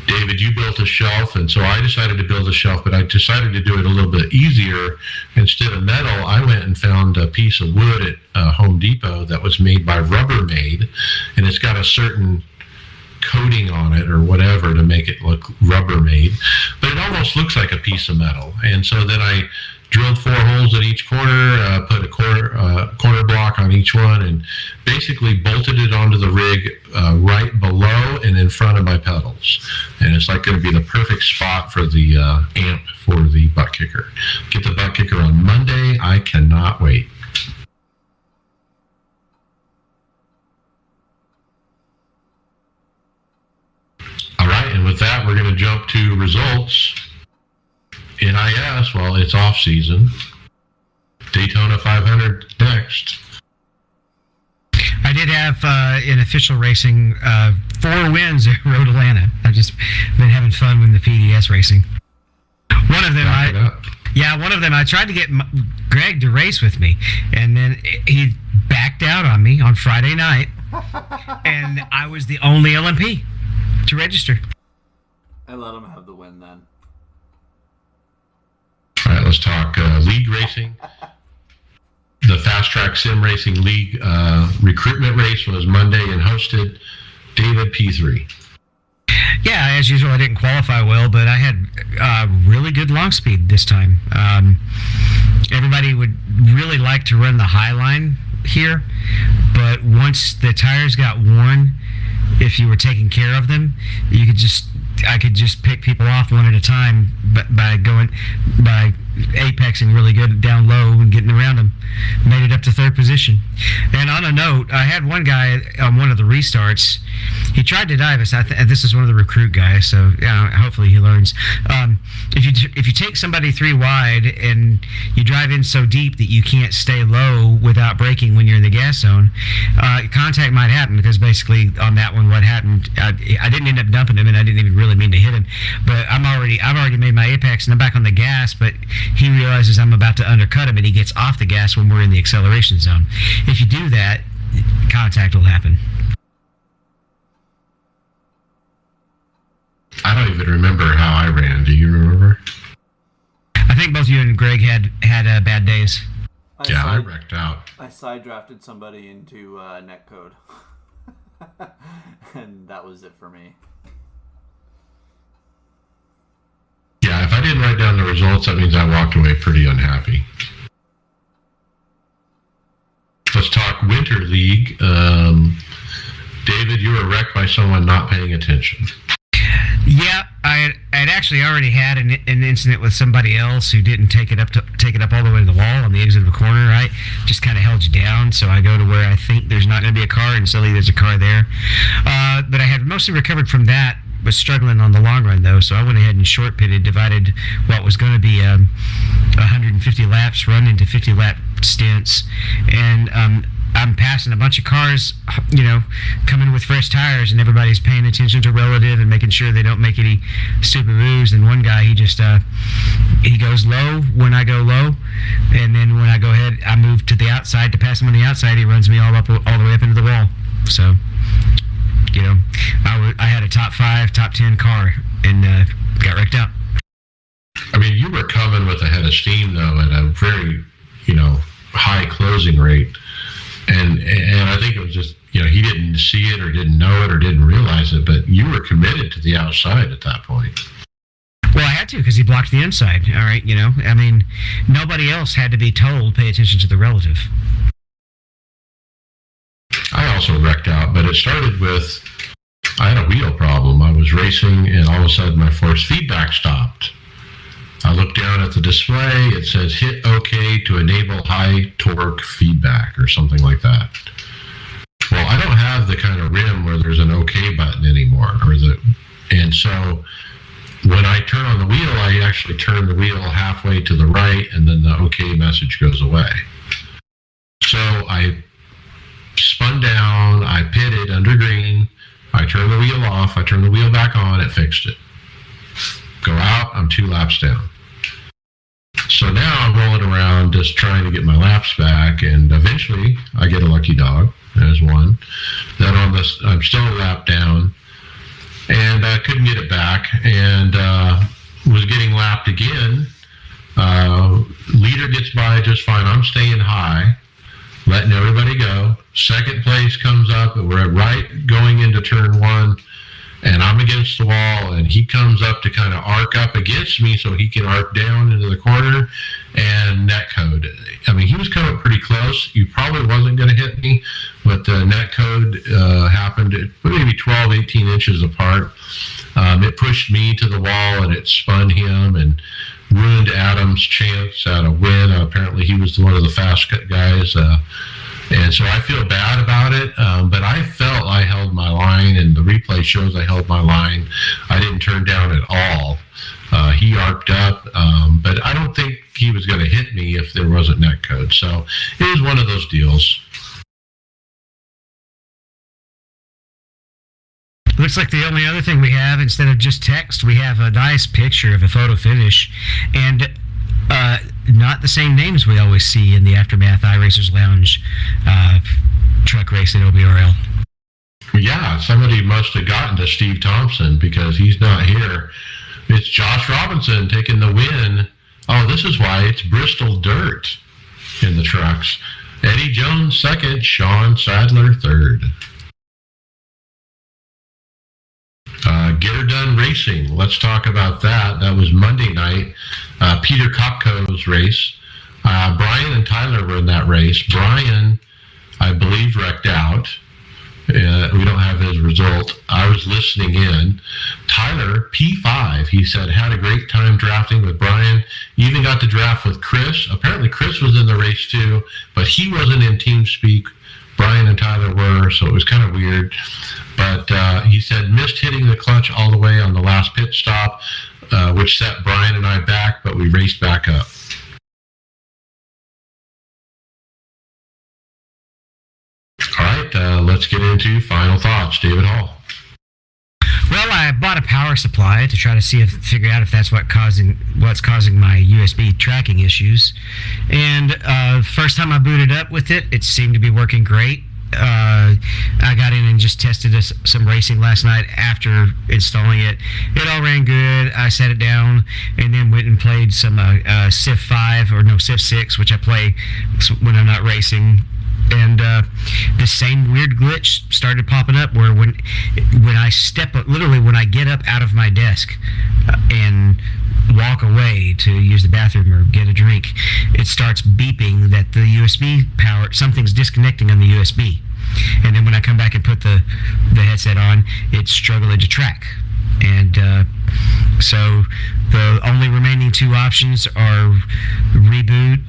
David, you built a shelf, and so I decided to build a shelf, but I decided to do it a little bit easier. Instead of metal, I went and found a piece of wood at Home Depot that was made by Rubbermaid, and it's got a certain coating on it or whatever to make it look Rubbermaid. But it almost looks like a piece of metal. And so then I drilled 4 holes at each corner, put a corner block on each one, and basically bolted it onto the rig right below and in front of my pedals. And it's like going to be the perfect spot for the amp for the butt kicker. Get the butt kicker on Monday. I cannot wait. All right, and with that, we're going to jump to results. NIS, well, it's off season. Daytona 500 next. I did have in official racing 4 wins at Road Atlanta. I've just been having fun with the PDS racing. One of them, I tried to get Greg to race with me, and then he backed out on me on Friday night, and I was the only LMP to register. I let him have the win then. All right, let's talk league racing. The Fast Track Sim Racing League recruitment race was Monday and hosted David P3. Yeah, as usual, I didn't qualify well, but I had really good long speed this time. Everybody would really like to run the high line here, but once the tires got worn, if you were taking care of them, I could just pick people off one at a time by apexing really good down low and getting around them. Made it up to 3rd position. And on a note, I had one guy on one of the restarts. He tried to dive us. This is one of the recruit guys, so hopefully he learns. If you take somebody 3 wide and you drive in so deep that you can't stay low without braking when you're in the gas zone, contact might happen, because basically on that one, what happened, I didn't end up dumping him, and I didn't even really mean to hit him, but I've already made my apex and I'm back on the gas, but he realizes I'm about to undercut him, and he gets off the gas when we're in the acceleration zone. If you do that, contact will happen. I don't even remember how I ran. Do you remember? I think both you and Greg had bad days. I wrecked out. I side drafted somebody into netcode. And that was it for me. Yeah, if I didn't write down the results, that means I walked away pretty unhappy. Let's talk Winter League. David, you were wrecked by someone not paying attention. Yeah, I'd actually already had an incident with somebody else who didn't take it up all the way to the wall on the exit of a corner, right? Just kind of held you down. So I go to where I think there's not going to be a car, and suddenly there's a car there. But I had mostly recovered from that. Was struggling on the long run, though, so I went ahead and short pitted, divided what was going to be 150 laps run into 50 lap stints, and I'm passing a bunch of cars, coming with fresh tires, and everybody's paying attention to relative and making sure they don't make any stupid moves. And one guy, he goes low when I go low, and then when I go ahead, I move to the outside to pass him on the outside. He runs me all the way up into the wall. So, I had a top 5, top 10 car and got wrecked out. I mean, you were coming with a head of steam, though, at a very, high closing rate. And I think it was just, he didn't see it or didn't know it or didn't realize it, but you were committed to the outside at that point. Well, I had to, because he blocked the inside, all right, I mean, nobody else had to be told, pay attention to the relative. I also wrecked out, but it started with, I had a wheel problem. I was racing, and all of a sudden my force feedback stopped. I looked down at the display. It says hit OK to enable high torque feedback or something like that. Well, I don't have the kind of rim where there's an OK button anymore. And so when I turn on the wheel, I actually turn the wheel halfway to the right, and then the OK message goes away. So I spun down, I pitted under green, I turned the wheel off, I turned the wheel back on, it fixed it. Go out, I'm 2 laps down. So now I'm rolling around just trying to get my laps back, and eventually I get a lucky dog. There's one. Then I'm still a lap down, and I couldn't get it back, and was getting lapped again. Leader gets by just fine. I'm staying high, letting everybody go. Second place comes up, and we're right going into turn 1, and I'm against the wall, and he comes up to kind of arc up against me so he can arc down into the corner and net code. I mean, he was coming pretty close. He probably wasn't going to hit me, but the net code happened at maybe 12, 18 inches apart. It pushed me to the wall, and it spun him and ruined Adam's chance at a win. Apparently, he was one of the fast guys. And so I feel bad about it, but I felt I held my line, and the replay shows I held my line. I didn't turn down at all. He arced up, but I don't think he was going to hit me if there wasn't net code. So it was one of those deals. Looks like the only other thing we have, instead of just text, we have a nice picture of a photo finish, and not the same names we always see in the Aftermath iRacers Lounge truck race at OBRL. Yeah, somebody must have gotten to Steve Thompson because he's not here. It's Josh Robinson taking the win. Oh, this is why it's Bristol Dirt in the trucks. Eddie Jones second, Sean Sadler third. Get Her Done Racing. Let's talk about that. That was Monday night. Peter Kopko's race. Brian and Tyler were in that race. Brian, I believe, wrecked out. We don't have his result. I was listening in. Tyler, P5, he said, had a great time drafting with Brian. Even got to draft with Chris. Apparently Chris was in the race too, but he wasn't in TeamSpeak. Brian and Tyler were, so it was kind of weird. But he said missed hitting the clutch all the way on the last pit stop, which set Brian and I back, but we raced back up. All right, let's get into final thoughts. David Hall. Well, I bought a power supply to try to figure out if that's what's causing my USB tracking issues. And first time I booted up with it, it seemed to be working great. I got in and just tested some racing last night after installing it. It all ran good. I set it down and then went and played some Civ 5 or no Civ 6, which I play when I'm not racing. And the same weird glitch started popping up where when I get up out of my desk and walk away to use the bathroom or get a drink, it starts beeping that the USB power, something's disconnecting on the USB. And then when I come back and put the headset on, it's struggling to track. And so the only remaining two options are reboot,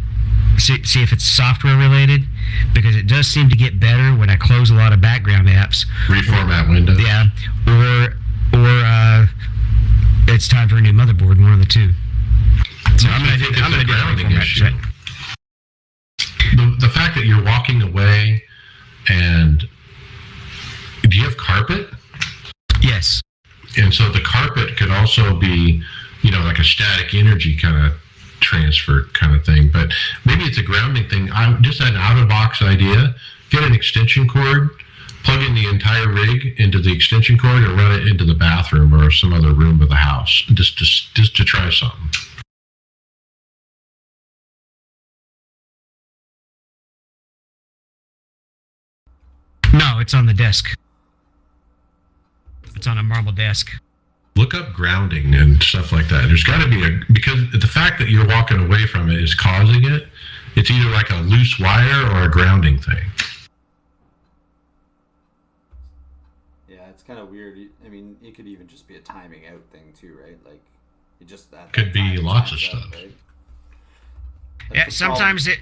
see if it's software related, because it does seem to get better when I close a lot of background apps. Reformat Windows. Yeah, or it's time for a new motherboard, one of the two. So I'm going to do the grounding issue. The fact that you're walking away, and do you have carpet? Yes. And so the carpet could also be, like a static energy kind of transfer kind of thing, but maybe it's a grounding thing. I just had an out-of-box idea. Get an extension cord, plug in the entire rig into the extension cord, and run it into the bathroom or some other room of the house, just to try something. No, it's on the desk. It's on a marble desk. Look up grounding and stuff like that. There's got to be because the fact that you're walking away from it is causing it. It's either like a loose wire or a grounding thing. Yeah, it's kind of weird. I mean, it could even just be a timing out thing too, right? Like, it just could be lots of stuff. Right? Yeah, sometimes it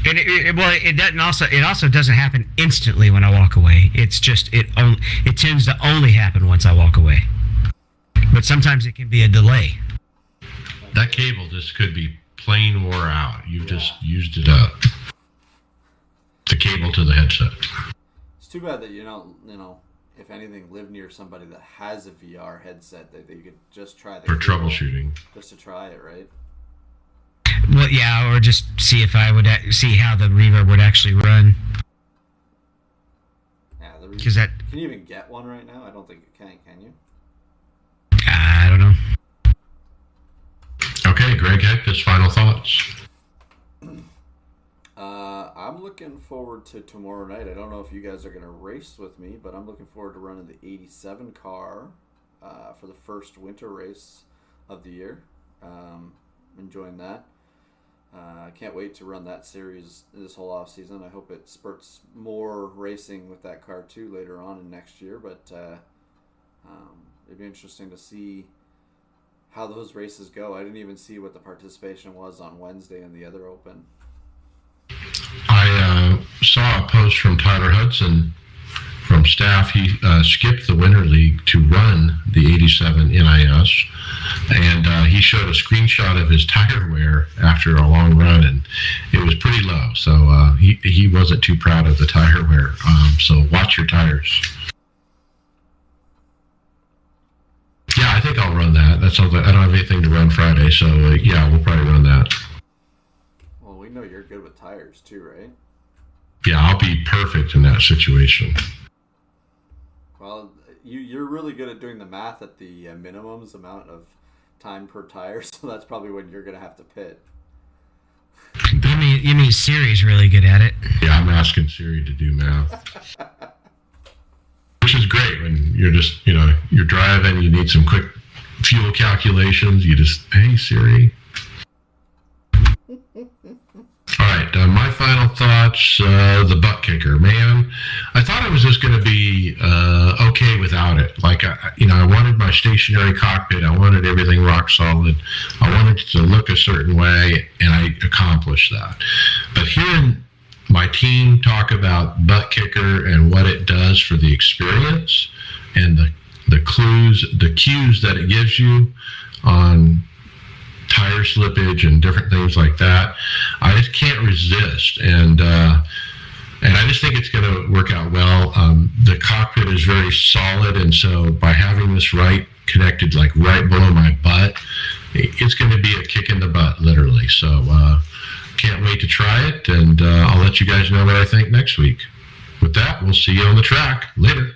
doesn't it also doesn't happen instantly when I walk away. It's just it tends to only happen once I walk away. But sometimes it can be a delay. That cable just could be plain wore out. You've just used it up. The cable to the headset. It's too bad that you don't, if anything, live near somebody that has a VR headset that you could just try the for troubleshooting. Just to try it, right? Well, yeah, or just see if I would see how the reverb would actually run. Yeah, the Because that. Can you even get one right now? I don't think you can you? I don't know. Okay, Greg Hector's final thoughts. I'm looking forward to tomorrow night. I don't know if you guys are going to race with me, but I'm looking forward to running the 87 car for the first winter race of the year. Enjoying that. I can't wait to run that series this whole off season. I hope it spurts more racing with that car too later on in next year. But it'd be interesting to see how those races go. I didn't even see what the participation was on Wednesday in the other Open. I saw a post from Tyler Hudson from staff. He skipped the Winter League to run the 87 NIS, and he showed a screenshot of his tire wear after a long run, and it was pretty low. So he wasn't too proud of the tire wear. So watch your tires. Yeah, I think I'll run that. That sounds like I don't have anything to run Friday, so yeah, we'll probably run that. Well, we know you're good with tires too, right? Yeah, I'll be perfect in that situation. Well, you're really good at doing the math at the minimums amount of time per tire, so that's probably when you're going to have to pit. You mean Siri's really good at it? Yeah, I'm asking Siri to do math. Which is great when you're just, you're driving, you need some quick fuel calculations. You just, hey, Siri. All right, my final thoughts, the butt kicker. Man, I thought I was just going to be okay without it. Like, I wanted my stationary cockpit. I wanted everything rock solid. I wanted it to look a certain way, and I accomplished that. But hearing my team talk about butt kicker and what it does for the experience and the cues that it gives you on tire slippage and different things like that, I just can't resist. And I just think it's going to work out well. The cockpit is very solid, and so by having this connected like right below my butt, it's going to be a kick in the butt, literally. So can't wait to try it, and I'll let you guys know what I think next week. With that, we'll see you on the track later.